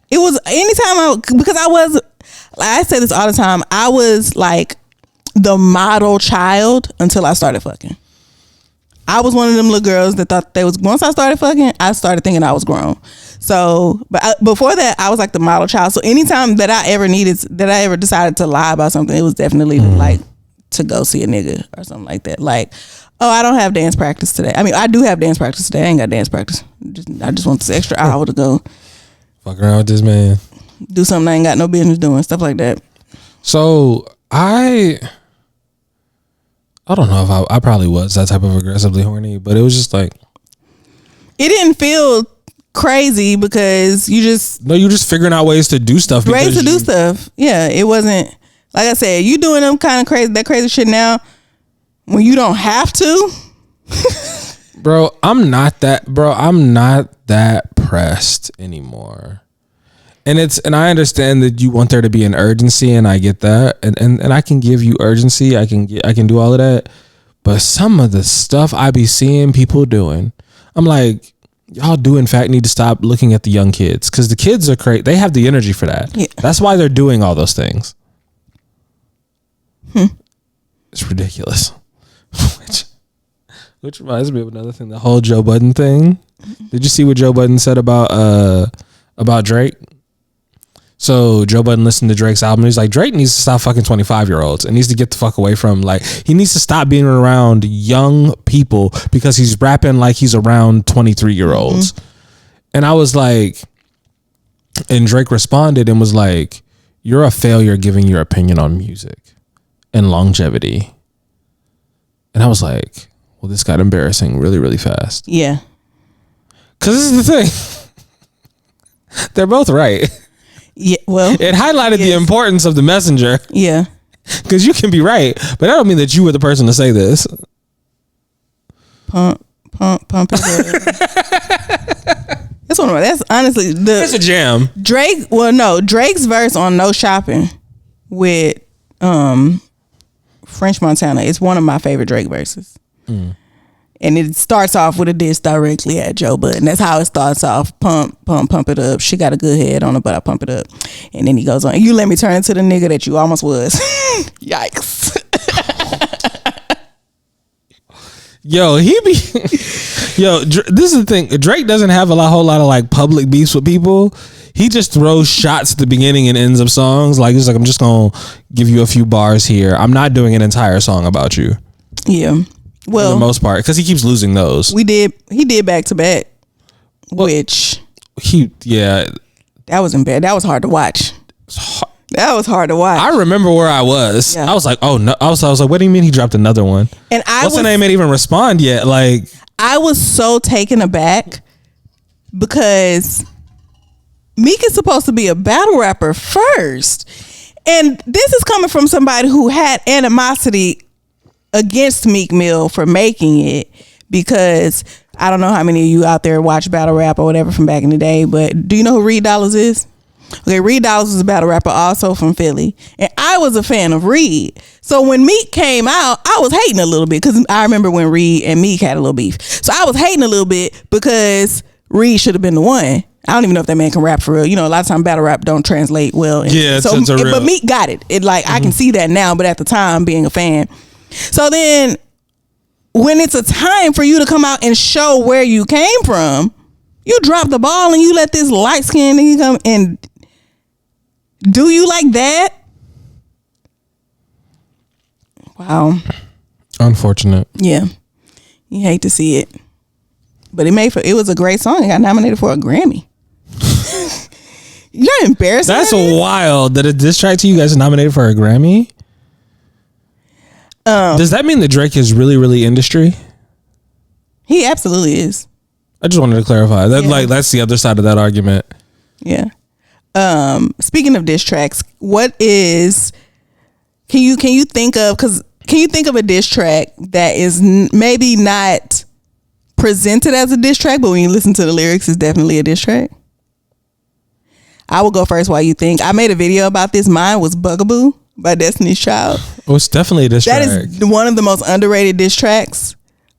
It was because I was, like I say this all the time, I was like the model child until I started fucking. I was one of them little girls that thought once I started fucking, I started thinking I was grown. So, but before that, I was like the model child. So anytime that I ever decided to lie about something, it was definitely like to go see a nigga or something like that. Like, oh, I don't have dance practice today. I mean, I do have dance practice today. I ain't got dance practice. I just want this extra hour to go fuck around with this man. Do something I ain't got no business doing. Stuff like that. So I don't know if I probably was that type of aggressively horny, but it was just like, it didn't feel crazy because you're just figuring out ways to do stuff. Do stuff. Yeah, it wasn't, like I said, you doing them kind of crazy shit now when you don't have to. Bro, I'm not that pressed anymore. And I understand that you want there to be an urgency, and I get that. And I can give you urgency. I can do all of that. But some of the stuff I be seeing people doing, I'm like, y'all do in fact need to stop looking at the young kids, because the kids are crazy. They have the energy for that. Yeah. That's why they're doing all those things. It's ridiculous. Which reminds me of another thing, the whole Joe Budden thing. Did you see what Joe Budden said about Drake? So Joe Budden listened to Drake's album. He's like, Drake needs to stop fucking 25-year-olds and needs to get the fuck away from, like, he needs to stop being around young people because he's rapping like he's around 23-year-olds. And I was like, and Drake responded and was like, you're a failure giving your opinion on music and longevity. And I was like, well, this got embarrassing really, really fast. Yeah. Because this is the thing. They're both right. Yeah, well, it highlighted the importance of the messenger. Yeah, because you can be right, but that don't mean that you were the person to say this. Pump it up. That's honestly it's a jam. Drake. Well, no, Drake's verse on "No Shopping" with French Montana is one of my favorite Drake verses. And it starts off with a diss directly at Joe Budden. That's how it starts off. Pump it up. She got a good head on her, but I pump it up. And then he goes on, you let me turn into the nigga that you almost was. Yikes. Yo, this is the thing. Drake doesn't have a whole lot of like public beefs with people. He just throws shots at the beginning and ends of songs. Like, it's like, I'm just going to give you a few bars here. I'm not doing an entire song about you. Yeah. Well, for the most part, because he keeps losing those. He did back to back, which that wasn't bad. That was hard to watch. That was hard to watch. I remember where I was. Yeah. I was like, oh no. I was like, what do you mean he dropped another one? And what's the name? Ain't even respond yet. Like, I was so taken aback because Meek is supposed to be a battle rapper first, and this is coming from somebody who had animosity against Meek Mill for making it, because I don't know how many of you out there watch battle rap or whatever from back in the day, but do you know who Reed Dollaz is? Okay, Reed Dollaz was a battle rapper also from Philly, and I was a fan of Reed. So when Meek came out, I was hating a little bit because I remember when Reed and Meek had a little beef. So I was hating a little bit because Reed should have been the one. I don't even know if that man can rap for real. You know, a lot of times battle rap don't translate well. Yeah, but Meek got it. I can see that now, but at the time, being a fan. So then when it's a time for you to come out and show where you came from, you drop the ball and you let this light skinned nigga come and do you like that? Wow. Unfortunate. Yeah. You hate to see it. But it was a great song. It got nominated for a Grammy. You're embarrassed. That's wild that a diss track to you guys is nominated for a Grammy. Does that mean that Drake is really, really industry? He absolutely is. I just wanted to clarify that. Like, that's the other side of that argument. Yeah. Speaking of diss tracks, what is? Can you think of? Can you think of a diss track that is maybe not presented as a diss track, but when you listen to the lyrics, it's definitely a diss track? I will go first while you think. I made a video about this. Mine was Bugaboo by Destiny's Child. Oh, it's definitely a diss track. That is one of the most underrated diss tracks.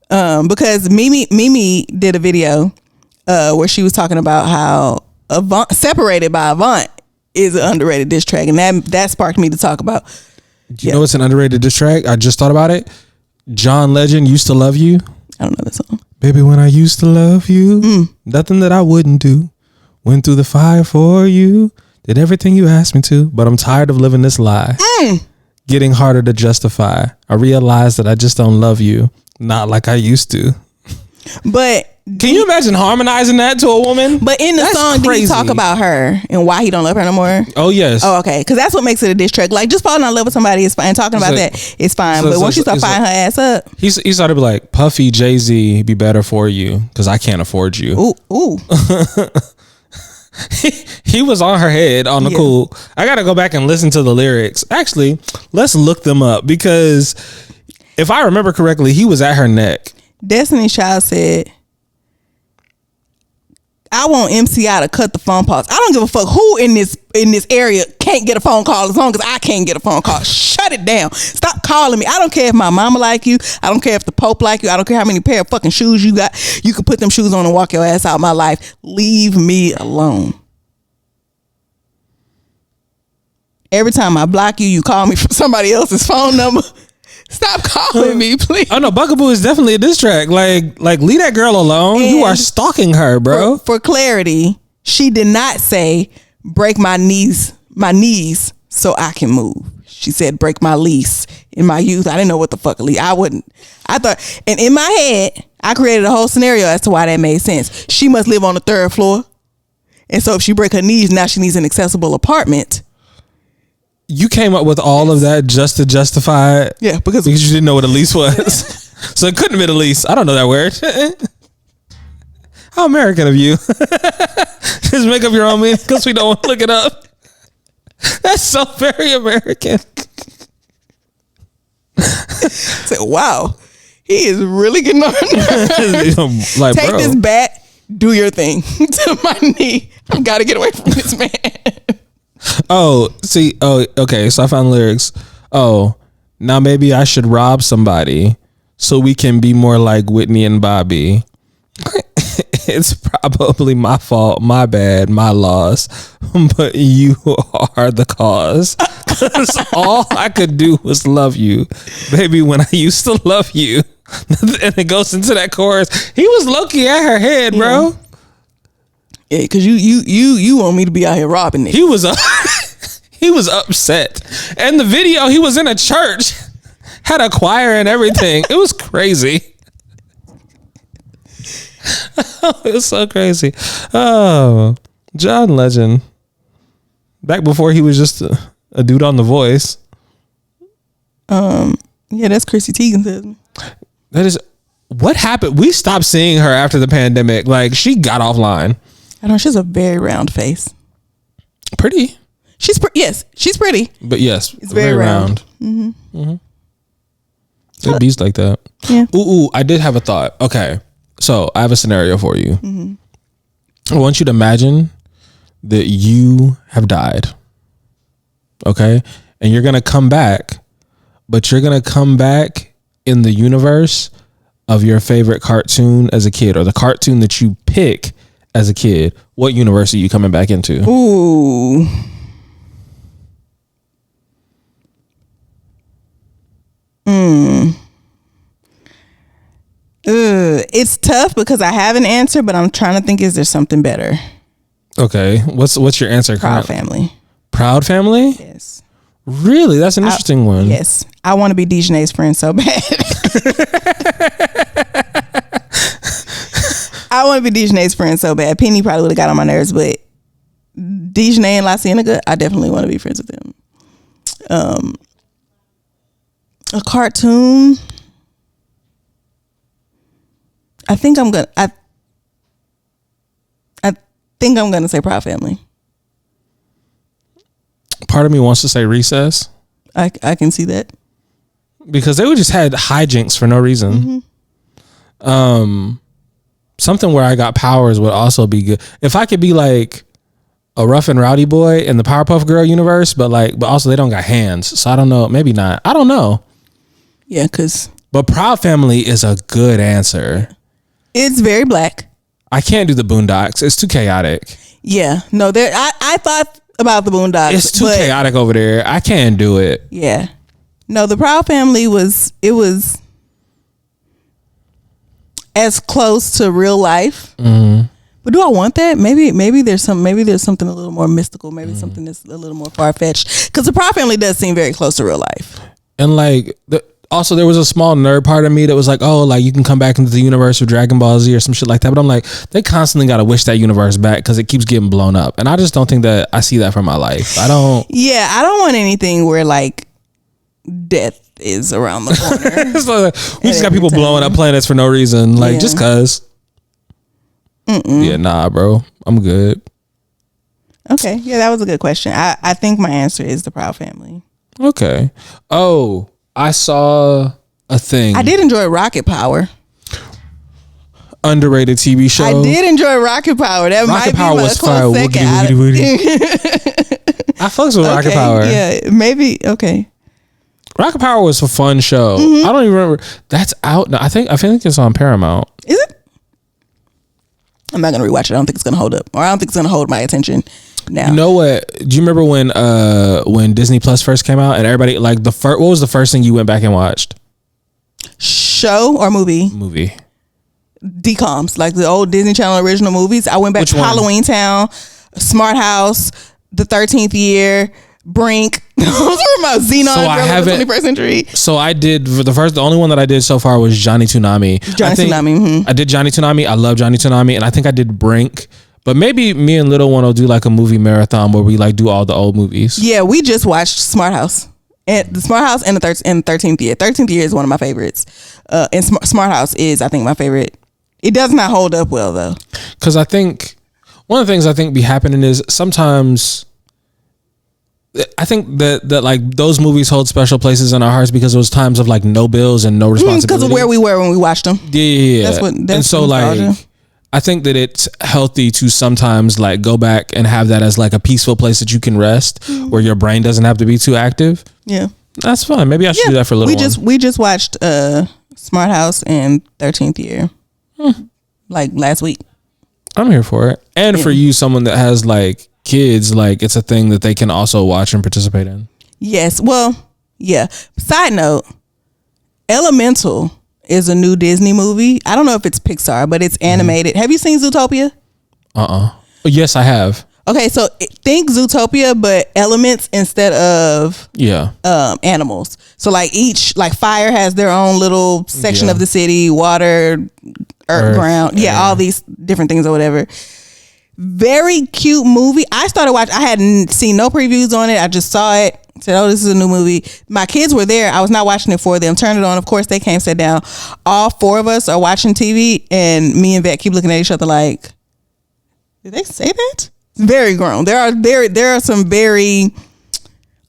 Because Mimi did a video where she was talking about how Avant, Separated by Avant, is an underrated diss track, and that sparked me to talk about. Do you know what's an underrated diss track? I just thought about it. John Legend, Used to Love You. I don't know that song. Baby, when I used to love you, nothing that I wouldn't do. Went through the fire for you. Did everything you asked me to. But I'm tired of living this lie. Getting harder to justify. I realize that I just don't love you. Not like I used to. But can you imagine harmonizing that to a woman? But in the song, did he talk about her and why he don't love her no more? Oh, yes. Oh, okay. Because that's what makes it a diss track. Like, just falling in love with somebody is fine. Talking about that is fine. But once you start firing her ass up. He started to be like, Puffy, Jay-Z, be better for you because I can't afford you. Ooh. He was on her head on the cool. I got to go back and listen to the lyrics. Actually, let's look them up because if I remember correctly, he was at her neck. Destiny's Child said, I want MCI to cut the phone calls. I don't give a fuck who in this area can't get a phone call as long as I can't get a phone call. Shut it down. Stop calling me. I don't care if my mama like you. I don't care if the Pope like you. I don't care how many pair of fucking shoes you got. You can put them shoes on and walk your ass out my life. Leave me alone. Every time I block you, you call me from somebody else's phone number. Stop calling me, please. Oh no, Bugaboo is definitely a diss track. Like leave that girl alone. And you are stalking her, bro. For clarity, she did not say break my knees so I can move. She said break my lease. In my youth, I didn't know what the fuck a lease. I thought, and in my head, I created a whole scenario as to why that made sense. She must live on the 3rd floor, and so if she break her knees, now she needs an accessible apartment. You came up with all of that just to justify it? Yeah, because you didn't know what a lease was. So it couldn't have been a lease. I don't know that word. How American of you. Just make up your own meaning because we don't want to look it up. That's so very American. Say, wow, he is really getting on her nerves. Like, take bro, this bat, do your thing to my knee. I gotta get away from this man. Oh, see. Oh, okay. So I found lyrics. Oh, now maybe I should rob somebody so we can be more like Whitney and Bobby. It's probably my fault, my bad, my loss, but you are the cause. 'Cause all I could do was love you, baby. When I used to love you, and it goes into that chorus. He was low-key at her head, bro. Yeah, because you want me to be out here robbing it. He was he was upset, and the video he was in a church, had a choir and everything. It was crazy. It was so crazy. Oh, John Legend. Back before he was just a dude on The Voice. Yeah, that's Chrissy Teigen says me. That is what happened. We stopped seeing her after the pandemic. Like she got offline. I know she has a very round face. Pretty. Yes, she's pretty. But yes, it's very round. They beast like that. Yeah. Ooh, I did have a thought. Okay. So I have a scenario for you. I want you to imagine that you have died. Okay. And you're going to come back, but you're going to come back in the universe of your favorite cartoon as a kid, or the cartoon that you pick as a kid. What universe are you coming back into? Ooh. It's tough because I have an answer, but I'm trying to think, is there something better? Okay. What's your answer? Proud Family. Proud Family? Yes. Really? That's an interesting one. Yes. I want to be Dejanay's friend so bad. I want to be Dejanay's friend so bad. Penny probably would have got on my nerves, but Dejanay and La Cienega, I definitely want to be friends with them. A cartoon. I think I'm gonna. I think I'm gonna say Proud Family. Part of me wants to say Recess. I can see that because they would just had hijinks for no reason. Something where I got powers would also be good. If I could be like a rough and rowdy boy in the Powerpuff Girl universe, but also they don't got hands, so I don't know. Maybe not. I don't know. Yeah, but Proud Family is a good answer. It's very black. I can't do the Boondocks. It's too chaotic. Yeah, no, there. I thought about the Boondocks. It's too chaotic over there. I can't do it. Yeah, no, the Proud Family was as close to real life. Mm-hmm. But do I want that? Maybe there's something a little more mystical. Maybe something that's a little more far fetched. Because the Proud Family does seem very close to real life. And also there was a small nerd part of me that was like, oh, like you can come back into the universe of Dragon Ball Z or some shit like that. But I'm like, they constantly got to wish that universe back because it keeps getting blown up. And I just don't think that I see that for my life. I don't want anything where like death is around the corner. So, we just got people blowing up planets for no reason. Like just cause. Yeah, nah, bro. I'm good. Okay. Yeah, that was a good question. I think my answer is the Proud Family. Okay. Oh, I saw a thing. I did enjoy Rocket Power. Underrated TV show. I did enjoy Rocket Power. That Rocket might Power be my was fire. second. I fucks with Rocket Power. Yeah, maybe. Okay. Rocket Power was a fun show. I don't even remember. That's out now. I think it's on Paramount. Is it? I'm not gonna rewatch it. I don't think it's gonna hold up, or I don't think it's gonna hold my attention now. You know what? Do you remember when Disney Plus first came out and everybody like what was the first thing you went back and watched? Show or movie? Movie. DComs, like the old Disney Channel original movies. I went back to Halloween Town, Smart House, The 13th Year, Brink. Those were my Xenon girl of the 21st century. So I did the only one that I did so far was Johnny Tsunami. I did Johnny Tsunami. I love Johnny Tsunami, and I think I did Brink. But maybe me and Little One will do like a movie marathon where we like do all the old movies. Yeah, we just watched Smart House. And the Smart House and the 13th Year. 13th Year is one of my favorites. And Smart House is, I think, my favorite. It does not hold up well though. Because I think one of the things I think be happening is sometimes I think that like those movies hold special places in our hearts because it was times of like no bills and no responsibility. Because of where we were when we watched them. Yeah. And so nostalgia. Like I think that it's healthy to sometimes like go back and have that as like a peaceful place that you can rest where your brain doesn't have to be too active. Yeah. That's fun. Maybe I should do that for a little while. We just watched Smart House and 13th Year. Like last week. I'm here for it. And for you, someone that has like kids, like it's a thing that they can also watch and participate in. Yes. Well, yeah. Side note, Elemental is a new Disney movie. I don't know if it's Pixar, but it's animated. Have you seen Zootopia? Yes, I have. Okay, so think Zootopia, but elements instead of animals. So like fire has their own little section of the city, water, earth, ground, all these different things or whatever. Very cute movie. I started watching. I hadn't seen no previews on it. I just saw it. Said, "Oh, this is a new movie." My kids were there. I was not watching it for them. Turned it on. Of course, they came, sat down. All four of us are watching TV, and me and Vet keep looking at each other like, "Did they say that?" Very grown. There are some very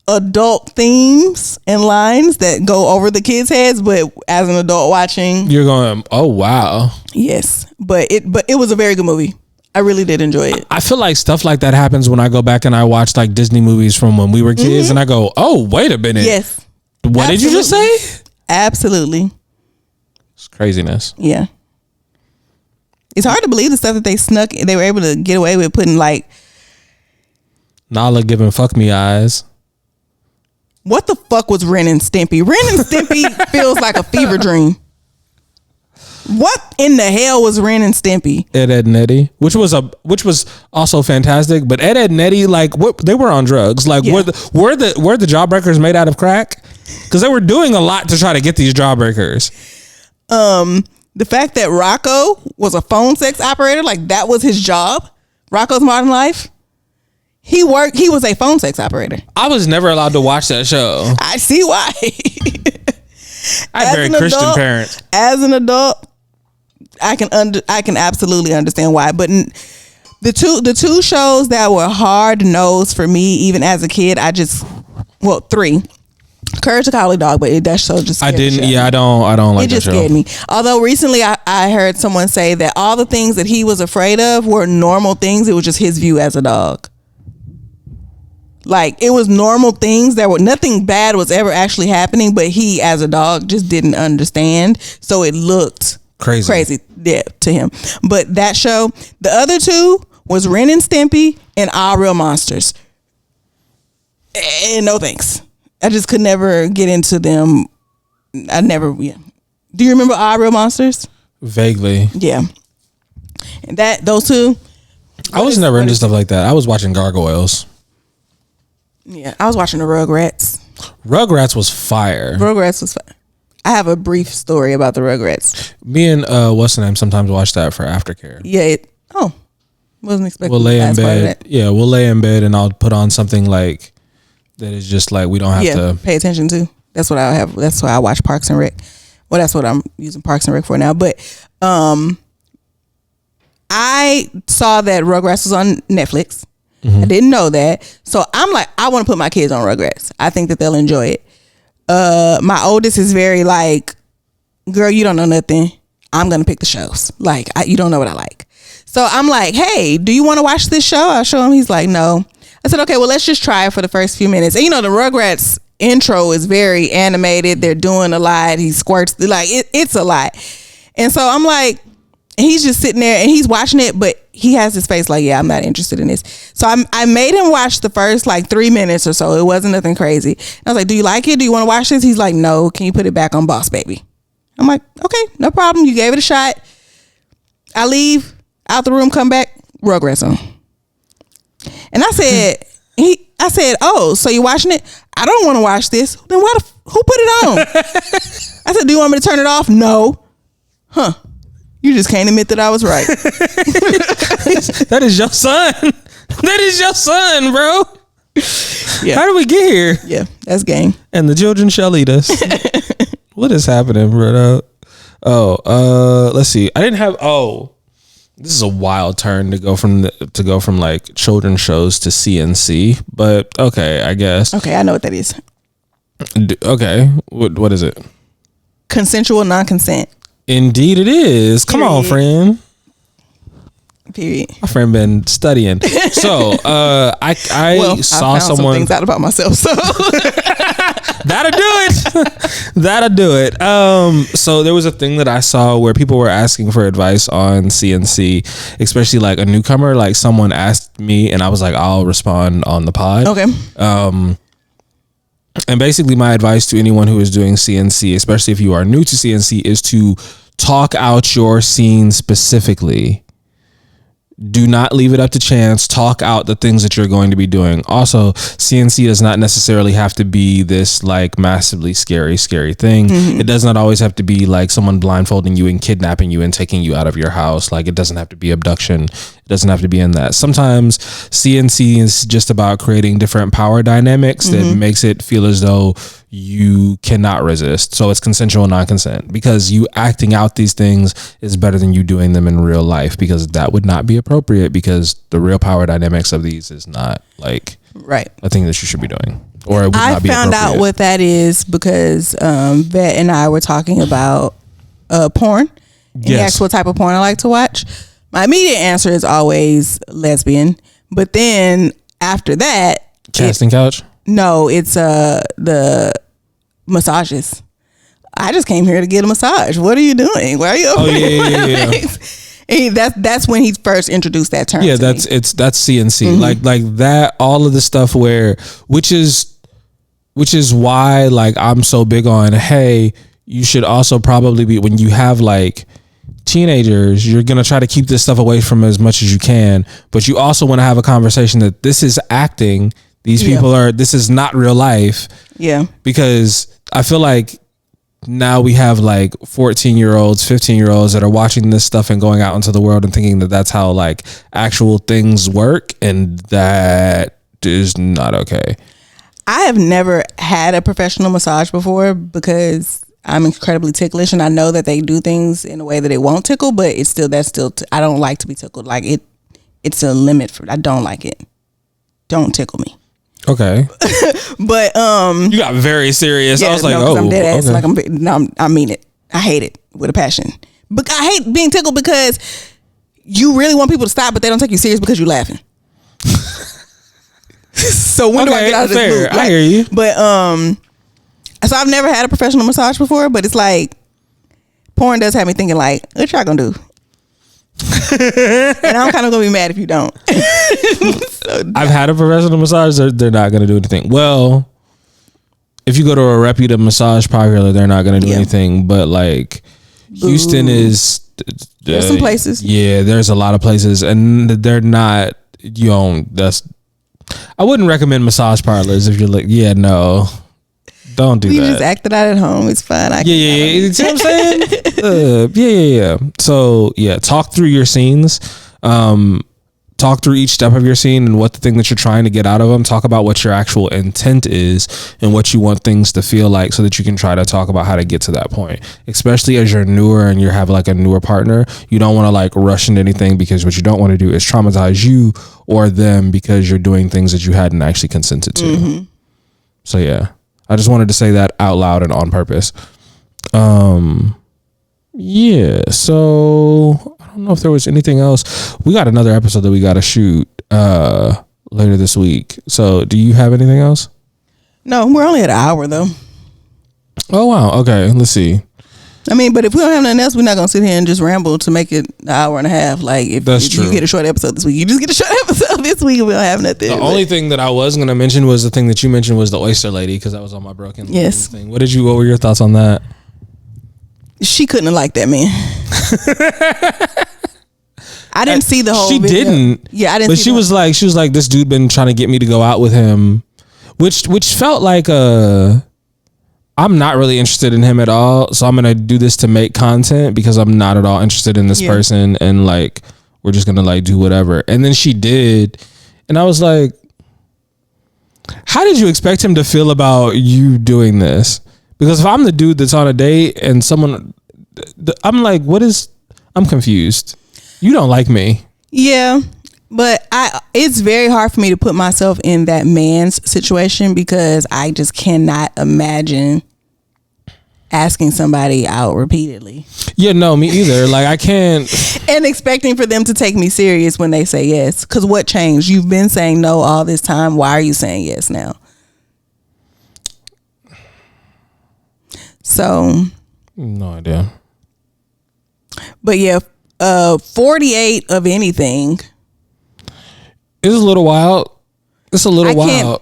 adult themes and lines that go over the kids' heads, but as an adult watching, you're going, "Oh wow." Yes, but it was a very good movie. I really did enjoy it. I feel like stuff like that happens when I go back and I watch like Disney movies from when we were kids, and I go, "Oh, wait a minute." Yes. What did you just say? Absolutely. It's craziness. Yeah. It's hard to believe the stuff that they were able to get away with putting like Nala giving fuck me eyes. What the fuck was Ren and Stimpy? Ren and Stimpy feels like a fever dream. What in the hell was Ren and Stimpy? Ed, and Eddie, which was also fantastic, but Ed, and Eddie, like they were on drugs. Like were the jawbreakers made out of crack? Because they were doing a lot to try to get these jawbreakers. The fact that Rocco was a phone sex operator, like that was his job. Rocco's Modern Life. He was a phone sex operator. I was never allowed to watch that show. I see why. I had very Christian parents. As an adult, I can absolutely understand why. But the two shows that were hard nosed for me, even as a kid, three. Courage the Cowardly Dog, but that show just scared I don't like it. Just that show. scared me. Although recently I heard someone say that all the things that he was afraid of were normal things. It was just his view as a dog. Like, it was normal things that were, nothing bad was ever actually happening, but he as a dog just didn't understand. So it looked crazy to him. But that show, the other two was Ren and Stimpy and All Real Monsters. And no thanks. I just could never get into them. Do you remember All Real Monsters? Vaguely. Yeah. And those two. I was never into stuff like that. I was watching Gargoyles. Yeah, I was watching the Rugrats. Rugrats was fire. I have a brief story about the Rugrats. Me and what's the name sometimes watch that for aftercare. Yeah. Wasn't expecting. We'll lay in bed. Yeah, we'll lay in bed and I'll put on something like that is just like we don't have to pay attention to. That's what I have. That's why I watch Parks and Rec. Well, that's what I'm using Parks and Rec for now. But I saw that Rugrats was on Netflix. I didn't know that. So I'm like, I want to put my kids on Rugrats. I think that they'll enjoy it. My oldest is very like, girl, you don't know nothing. I'm going to pick the shows. Like, you don't know what I like. So I'm like, hey, do you want to watch this show? I'll show him. He's like, no. I said, okay, well, let's just try it for the first few minutes. And the Rugrats intro is very animated. They're doing a lot. He squirts. Like, it's a lot. And so I'm like, he's just sitting there and he's watching it, but he has his face like, yeah, I'm not interested in this. So I made him watch the first like 3 minutes or so. It wasn't nothing crazy. And I was like, do you like it? Do you want to watch this? He's like, no. Can you put it back on Boss Baby? I'm like, okay, no problem. You gave it a shot. I leave out the room, come back, Rugrats on. And I said, oh, so you watching it? I don't want to watch this. Then who put it on? I said, do you want me to turn it off? No. Huh. You just can't admit that I was right. That is your son. That is your son, bro. Yeah. How did we get here? Yeah, that's game. And the children shall eat us. What is happening, bro? Let's see. This is a wild turn to go from like children's shows to CNC, but okay, I guess. Okay, I know what that is. Okay, what is it? Consensual non-consent. Indeed it is. Come on, friend. Period. My friend been studying. So I saw someone. Some things out about myself. So that'll do it. That'll do it. So there was a thing that I saw where people were asking for advice on CNC, especially like a newcomer. Like someone asked me, and I was like, I'll respond on the pod. Okay. And basically my advice to anyone who is doing CNC, especially if you are new to CNC, is to talk out your scene specifically. Do not leave it up to chance. Talk out the things that you're going to be doing. Also, CNC does not necessarily have to be this like massively scary thing. Mm-hmm. It does not always have to be like someone blindfolding you and kidnapping you and taking you out of your house. Like, it doesn't have to be abduction. It doesn't have to be in that. Sometimes CNC is just about creating different power dynamics that makes it feel as though you cannot resist. So it's consensual non-consent, because you acting out these things is better than you doing them in real life, because that would not be appropriate, because the real power dynamics of these is not like a thing that you should be doing, or it would not be appropriate. I found out what that is because Vet and I were talking about porn, and he asked what type of porn I like to watch. My immediate answer is always lesbian, but then after that, casting couch. No, it's the massages. I just came here to get a massage. What are you doing? Why are you over here? And that's when he first introduced that term. Yeah, that's CNC. Like that, all of the stuff which is why like I'm so big on, hey, you should also probably be, when you have like teenagers, you're going to try to keep this stuff away from as much as you can, but you also want to have a conversation that this is acting. These people this is not real life. Yeah. Because I feel like now we have like 14-year-olds, 15-year-olds that are watching this stuff and going out into the world and thinking that that's how like actual things work. And that is not okay. I have never had a professional massage before because I'm incredibly ticklish, and I know that they do things in a way that it won't tickle, but it's still I don't like to be tickled. Like it's a limit for. I don't like it. Don't tickle me. Okay. But you got very serious. I was like, oh, I'm dead ass. okay. Like I mean it. I hate it with a passion. But I hate being tickled because you really want people to stop, but they don't take you serious because you're laughing. So when do I get out of this loop? Like, I hear you. But so I've never had a professional massage before, but it's like porn does have me thinking like, what y'all gonna do? And I'm kind of gonna be mad if you don't. So, I've had a professional massage. They're not gonna do anything. Well, if you go to a reputed massage parlor, they're not gonna do anything. But like Houston is. There's some places. Yeah, there's a lot of places, and they're not. That's. I wouldn't recommend massage parlors if you're like, yeah, no, don't do that. We just acted out at home. It's fine. Yeah. You see what I'm saying? Yeah. So yeah, talk through your scenes. Talk through each step of your scene and what the thing that you're trying to get out of them. Talk about what your actual intent is and what you want things to feel like, so that you can try to talk about how to get to that point. Especially as you're newer and you have like a newer partner, you don't want to like rush into anything, because what you don't want to do is traumatize you or them because you're doing things that you hadn't actually consented to. Mm-hmm. So yeah, I just wanted to say that out loud and on purpose. Yeah, so I don't know if there was anything else. We got another episode that we got to shoot later this week. So do you have anything else? No, we're only at an hour though. Oh wow, okay, let's see. I mean, but if we don't have nothing else, we're not gonna sit here and just ramble to make it an hour and a half. Like if you get a short episode this week, you just get a short episode this week, and we don't have nothing. The only thing that I was gonna mention was the thing that you mentioned was the oyster lady, because that was on my broken thing. What were your thoughts on that? She couldn't have liked that man. I didn't see the whole video. Didn't. Yeah, I didn't. But she was like, this dude been trying to get me to go out with him, which felt like I'm not really interested in him at all. So I'm gonna do this to make content, because I'm not at all interested in this person, and like we're just gonna like do whatever. And then she did, and I was like, how did you expect him to feel about you doing this? Because if I'm the dude that's on a date and someone, I'm like, I'm confused. You don't like me. Yeah. But it's very hard for me to put myself in that man's situation, because I just cannot imagine asking somebody out repeatedly. Yeah, no, me either. Like I can't. And expecting for them to take me serious when they say yes. Because what changed? You've been saying no all this time. Why are you saying yes now? So, no idea. But yeah, 48 of anything. It's a little wild. It's a little wild.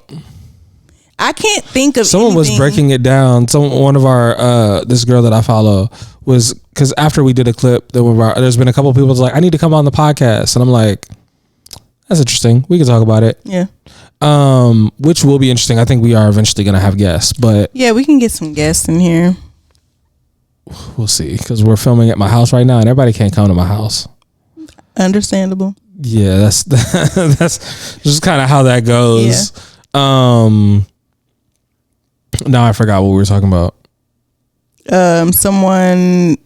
I can't think of someone anything. Was breaking it down. One of our this girl that I follow was, because after we did a clip, there's been a couple of people that's like, I need to come on the podcast, and I'm like, that's interesting. We can talk about it. Yeah. Which will be interesting. I think we are eventually going to have guests, but yeah, we can get some guests in here. We'll see, because we're filming at my house right now, and everybody can't come to my house. Understandable. Yeah, that's just kind of how that goes. Yeah. Now I forgot what we were talking about. Someone.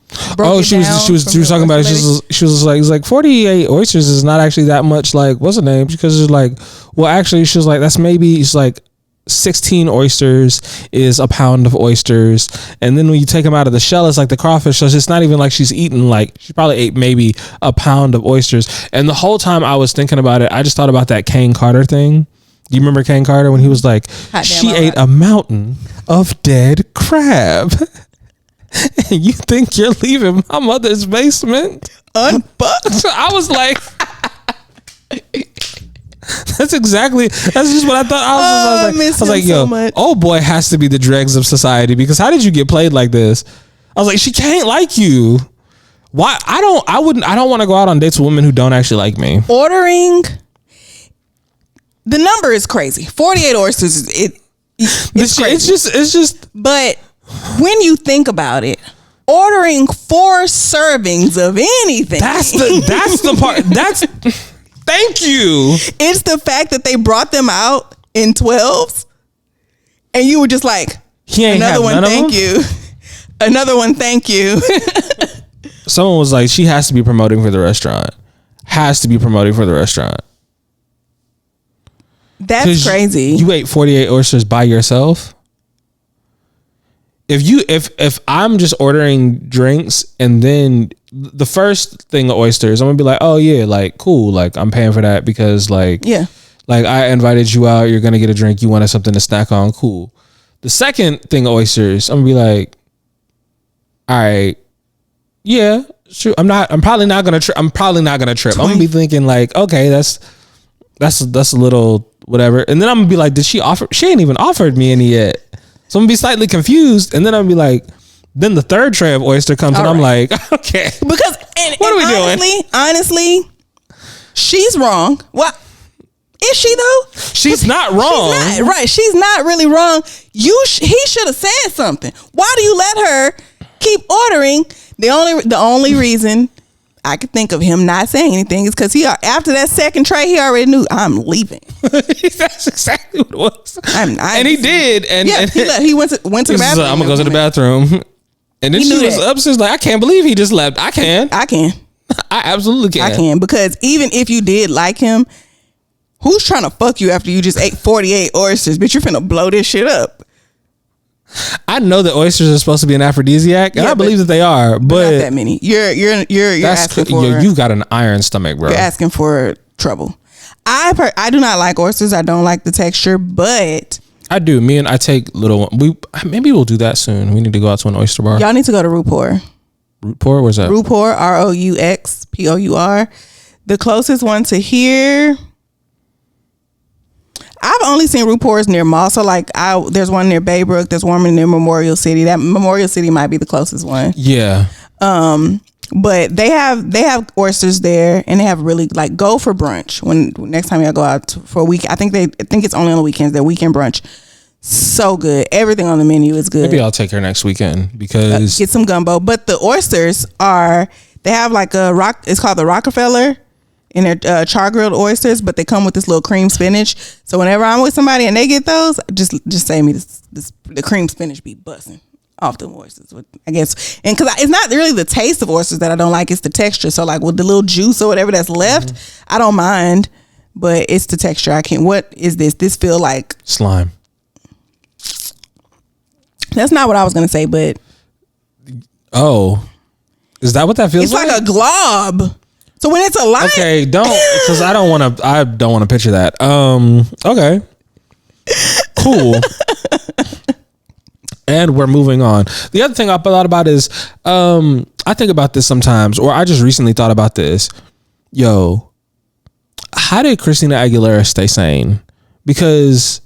She was talking about it. She was like, it's like 48 oysters is not actually that much. Like, what's the name? Because it's like, well, actually, she was like, that's maybe, it's like 16 oysters is a pound of oysters, and then when you take them out of the shell, it's like the crawfish. So it's not even like she's eaten, like she probably ate maybe a pound of oysters. And the whole time I was thinking about it, I just thought about that Kane Carter thing. Do you remember Kane Carter when he was like, she ate a mountain of dead crab? And you think you're leaving my mother's basement unfucked? I was like, that's just what I thought. I was like, yo, so oh boy has to be the dregs of society, because how did you get played like this? I was like, she can't like you. Why? I don't want to go out on dates with women who don't actually like me. Ordering, the number is crazy. 48 oysters. It's crazy. It's just. But when you think about it, ordering 4 servings of anything. That's the part. Thank you. It's the fact that they brought them out in 12s, and you were just like, he ain't another one. Thank you. Another one, thank you. Someone was like, she has to be promoting for the restaurant. Has to be promoting for the restaurant. That's crazy. You ate 48 oysters by yourself. If I'm just ordering drinks and then the first thing of oysters, I'm gonna be like, oh yeah, like cool, like I'm paying for that because like like I invited you out, you're gonna get a drink, you wanted something to snack on, cool. The second thing of oysters, I'm gonna be like, all right, yeah, sure. I'm probably not gonna trip. I'm gonna be thinking like, okay, that's a little whatever. And then I'm gonna be like, did she offer? She ain't even offered me any yet. So I'm gonna be slightly confused, and then I'm gonna be like, then the third tray of oyster comes, and I'm like, okay, because what are we doing? Honestly, she's wrong. What is she though? She's not wrong, she's not, right? She's not really wrong. He should have said something. Why do you let her keep ordering? The only reason I could think of him not saying anything is because after that second tray, he already knew I'm leaving. That's exactly what it was. And he did. And he went to the bathroom. I'm gonna go to the bathroom. And then she was upstairs like, I can't believe he just left. I can. I absolutely can. I can, because even if you did like him, who's trying to fuck you after you just ate 48 oysters? Bitch, you're finna blow this shit up. I know that oysters are supposed to be an aphrodisiac, and I believe that they are, but not that many. You're asking for. You got an iron stomach, bro. You're asking for trouble. I do not like oysters. I don't like the texture, but I do. I take little. Maybe we'll do that soon. We need to go out to an oyster bar. Y'all need to go to Roupor. Roupor, where's that? Roupor, ROUXPOUR. The closest one to here. I've only seen Roupor's near malls. So like there's one near Baybrook, there's one near Memorial City. That Memorial City might be the closest one. Yeah. But they have oysters there, and they have really like, go for brunch when next time y'all go out for a week. I think it's only on the weekends. Their weekend brunch. So good. Everything on the menu is good. Maybe I'll take her next weekend because get some gumbo. But the oysters they have like it's called the Rockefeller. And they're char-grilled oysters, but they come with this little cream spinach. So whenever I'm with somebody and they get those, just say me the cream spinach be busting off the oysters, I guess. And because it's not really the taste of oysters that I don't like, it's the texture. So like with the little juice or whatever that's left, I don't mind, but it's the texture. I can't. What is this? This feel like slime. That's not what I was gonna say, but is that what that feels like? It's like a glob. So when it's a line, okay, because I don't want to picture that. Okay, cool. And we're moving on. The other thing I thought about is, I think about this sometimes, or I just recently thought about this. Yo, how did Christina Aguilera stay sane? Because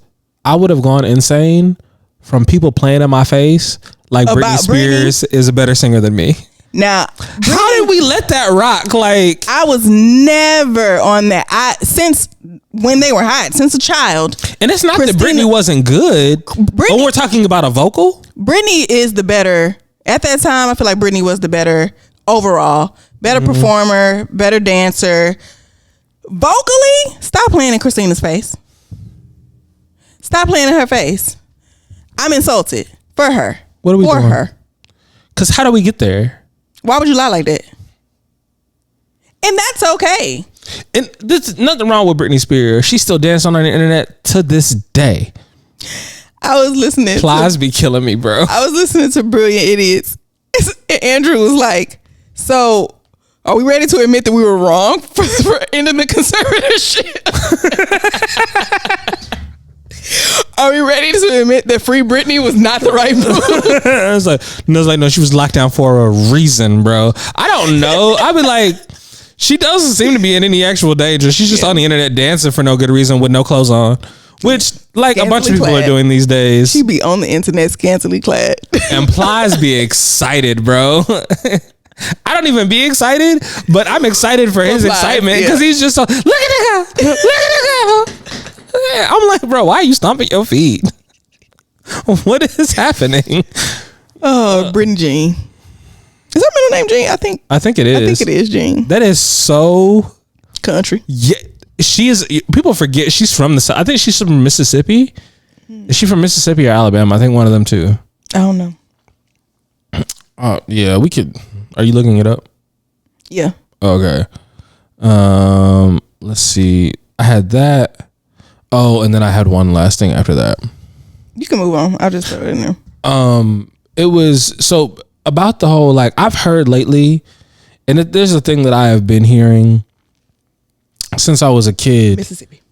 I would have gone insane from people playing in my face like Britney Spears is a better singer than me. Now, how did we let that rock? Like, I was never on that. Since when they were hot, since a child. And it's not that Britney wasn't good. But we're talking about a vocal. Britney is the better. At that time, I feel like Britney was the better overall, better performer, better dancer. Vocally, stop playing in Christina's face. Stop playing in her face. I'm insulted for her. What are we doing? For her. Because how do we get there? Why would you lie like that? And that's okay. And there's nothing wrong with Britney Spears. She's still dancing on the internet to this day. I was listening. Plies be killing me, bro. I was listening to Brilliant Idiots. And Andrew was like, so are we ready to admit that we were wrong for ending the conservatorship? Are we ready to admit that Free Britney was not the right move? I was like, no, she was locked down for a reason, bro. I don't know. I'd be like, she doesn't seem to be in any actual danger. She's just on the internet dancing for no good reason with no clothes on, which like scantily a bunch of people are doing these days. She be on the internet scantily clad. And Plies be excited, bro. I don't even be excited, but I'm excited for his excitement because he's just so, look at the guy. Look at the guy. I'm like, bro, why are you stomping your feet? What is happening? Britney Jean. Is her middle name Jean? I think it is. I think it is Jean. That is so country. Yeah, she is. People forget she's from the South. I think she's from Mississippi. Is she from Mississippi or Alabama? I think one of them too. I don't know. Oh yeah, we could. Are you looking it up? Yeah. Okay. Let's see. I had that. Oh, and then I had one last thing after that. You can move on. I'll just throw it in there. It was so about the whole like I've heard lately, and there's a thing that I have been hearing since I was a kid. Mississippi.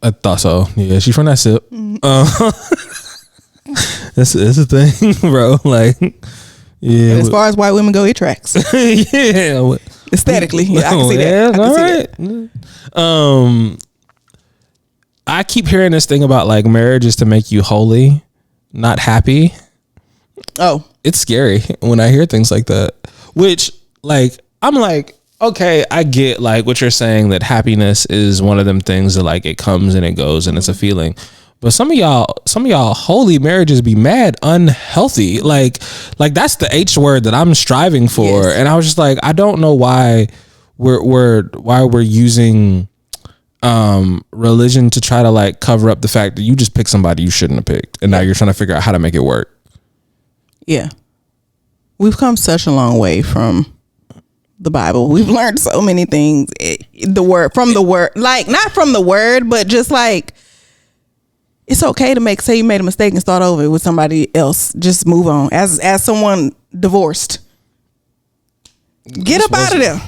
I thought so. Yeah, she's from that SIP. That's a thing, bro. Like, yeah. And as far as white women go, it tracks. Yeah. Aesthetically, yeah, I can see that. I can see that. I keep hearing this thing about like marriage is to make you holy, not happy. Oh, it's scary when I hear things like that. Which, like, I'm like, okay, I get like what you're saying, that happiness is one of them things that like it comes and it goes and it's a feeling. But some of y'all holy marriages be mad unhealthy. Like that's the H word that I'm striving for. Yes. And I was just like, I don't know why we're using religion to try to like cover up the fact that you just picked somebody you shouldn't have picked, and now you're trying to figure out how to make it work. Yeah. We've come such a long way from the Bible. We've learned so many things. Like not from the word, but just like, it's okay to say you made a mistake and start over with somebody else. Just move on. As someone divorced, get up out of there.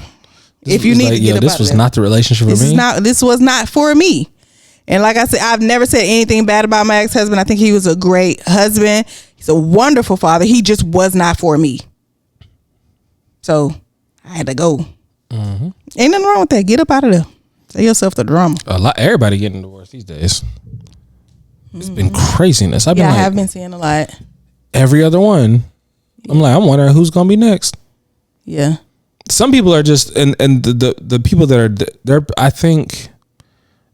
If you need to get up out of there. This was not the relationship for me. This was not for me. And like I said, I've never said anything bad about my ex-husband. I think he was a great husband. He's a wonderful father. He just was not for me. So I had to go. Mm-hmm. Ain't nothing wrong with that. Get up out of there. Save yourself the drama. Everybody getting divorced these days. It's been craziness. I have been seeing a lot. Every other one. I'm wondering who's gonna be next. Yeah. Some people are just and the people that are there. I think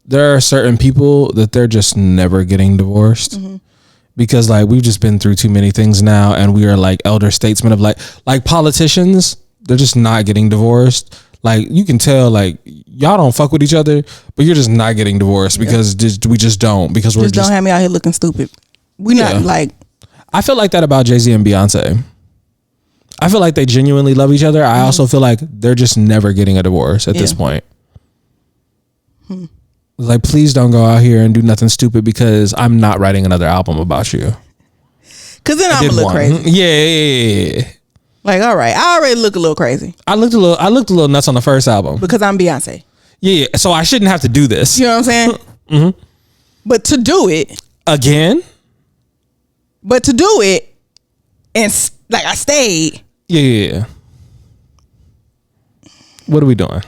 there are certain people that they're just never getting divorced, because like we've just been through too many things now, and we are like elder statesmen of like politicians. They're just not getting divorced. Like you can tell, like y'all don't fuck with each other, but you're just not getting divorced because we just don't, because we're just don't have me out here looking stupid. We not like. I feel like that about Jay-Z and Beyonce. I feel like they genuinely love each other. I also feel like they're just never getting a divorce at this point. Like, please don't go out here and do nothing stupid, because I'm not writing another album about you. Cause then I'm a little crazy. Yeah. Like, all right, I already look a little crazy. I looked a little nuts on the first album because I'm Beyonce. Yeah, so I shouldn't have to do this. You know what I'm saying? But to do it again. But to do it and like I stayed. Yeah. What are we doing?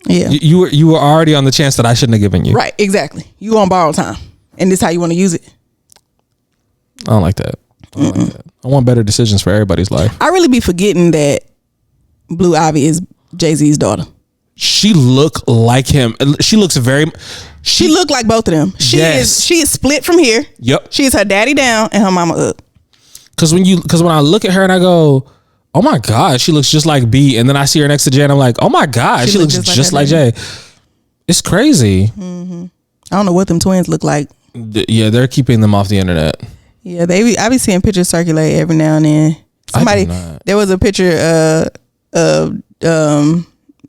Yeah. You were already on the chance that I shouldn't have given you. Right, exactly. You on borrowed time, and this is how you want to use it. I don't like that. I want better decisions for everybody's life. I really be forgetting that Blue Ivy is Jay-Z's daughter. She look like him. She looks She look like both of them. She is split from here. Yep. She is her daddy down and her mama up. Because when I look at her and I go, oh my God, she looks just like B, and then I see her next to Jay and I'm like, oh my God, she looks just like Jay. It's crazy. Mm-hmm. I don't know what them twins look like. Yeah, they're keeping them off the internet. Yeah, I be seeing pictures circulate every now and then. There was a picture of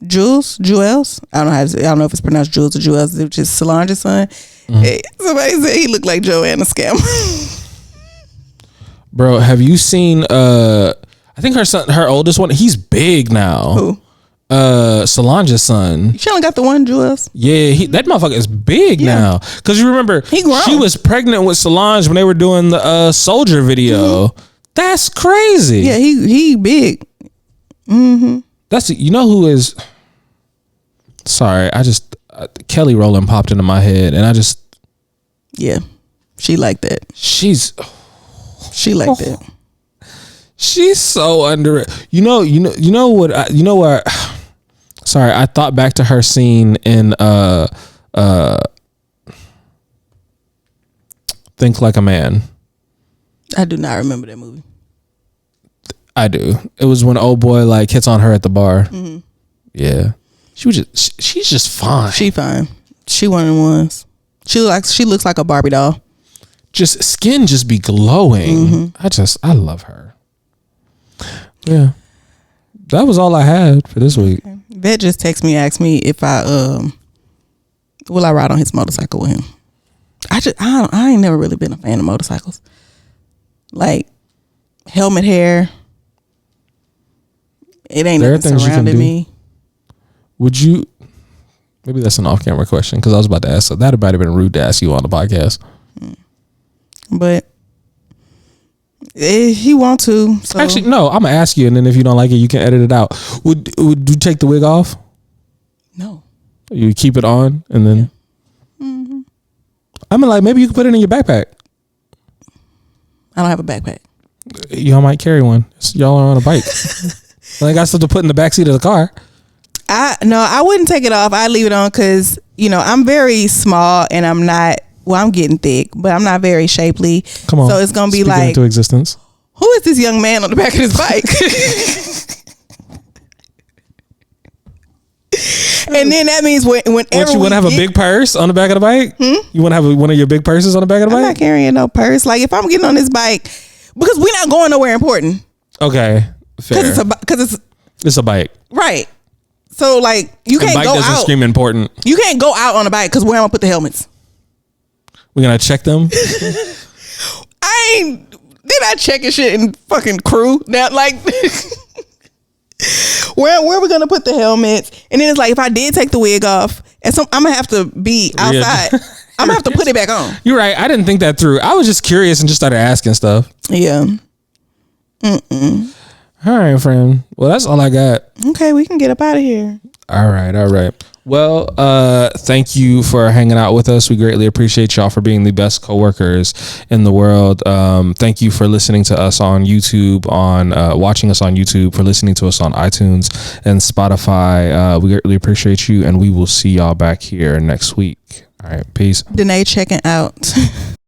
Jules. I don't know if it's pronounced Jules or Jules, which is Solange's son. Somebody said he looked like Joanna Scammer. Bro, have you seen I think her oldest one, he's big now. Who? Solange's son. She only got the one, Jules. Yeah, that motherfucker is big now. Cause you remember she was pregnant with Solange when they were doing the Soldier video. That's crazy. Yeah, he big. That's who is. Sorry, Kelly Rowland popped into my head, and yeah, she like that. She like that. She's so underrated. You know what? Sorry, I thought back to her scene in Think Like a Man. I do not remember that movie. I do. It was when old boy like hits on her at the bar. Yeah, she's just fine. She fine. She one of the ones. She looks like a Barbie doll. Just skin just be glowing. I love her. Yeah. That was all I had for this week. Okay. Vet just texted me, asked me if I will I ride on his motorcycle with him. I ain't never really been a fan of motorcycles. Like helmet hair. It ain't nothing surrounding me. Would you? Maybe that's an off-camera question because I was about to ask. So that might have been rude to ask you on the podcast. But if you want to, so. Actually, no. I'm gonna ask you, and then if you don't like it, you can edit it out. Would you take the wig off? No. You keep it on, and then. Yeah. Mm-hmm. I mean, like maybe you could put it in your backpack. I don't have a backpack. Y'all might carry one. Y'all are on a bike. I got stuff to put in the backseat of the car. I wouldn't take it off. I'd leave it on because, I'm very small and I'm not, I'm getting thick, but I'm not very shapely. Come on. So it's going to be Speak it like, into existence. who is this young man on the back of his bike? And then that means whenever you want to have a big purse on the back of the bike? You want to have one of your big purses on the back of the bike? I'm not carrying no purse. Like if I'm getting on this bike, because we're not going nowhere important. Okay. Fair. Because it's a bike. Right. So like you can't bike go doesn't out. Scream important. You can't go out on a bike because where I'm gonna put the helmets. We're gonna check them. They're not checking shit in fucking crew now. Like where we gonna put the helmets? And then it's like if I did take the wig off, and I'm gonna have to be outside. I'm gonna have to put it back on. You're right. I didn't think that through. I was just curious and just started asking stuff. Yeah. All right, friend. Well, that's all I got. Okay, we can get up out of here. All right. Well, thank you for hanging out with us. We greatly appreciate y'all for being the best coworkers in the world. Thank you for listening to us on YouTube, watching us on YouTube, for listening to us on iTunes and Spotify. We greatly appreciate you, and we will see y'all back here next week. All right, peace. Danae checking out.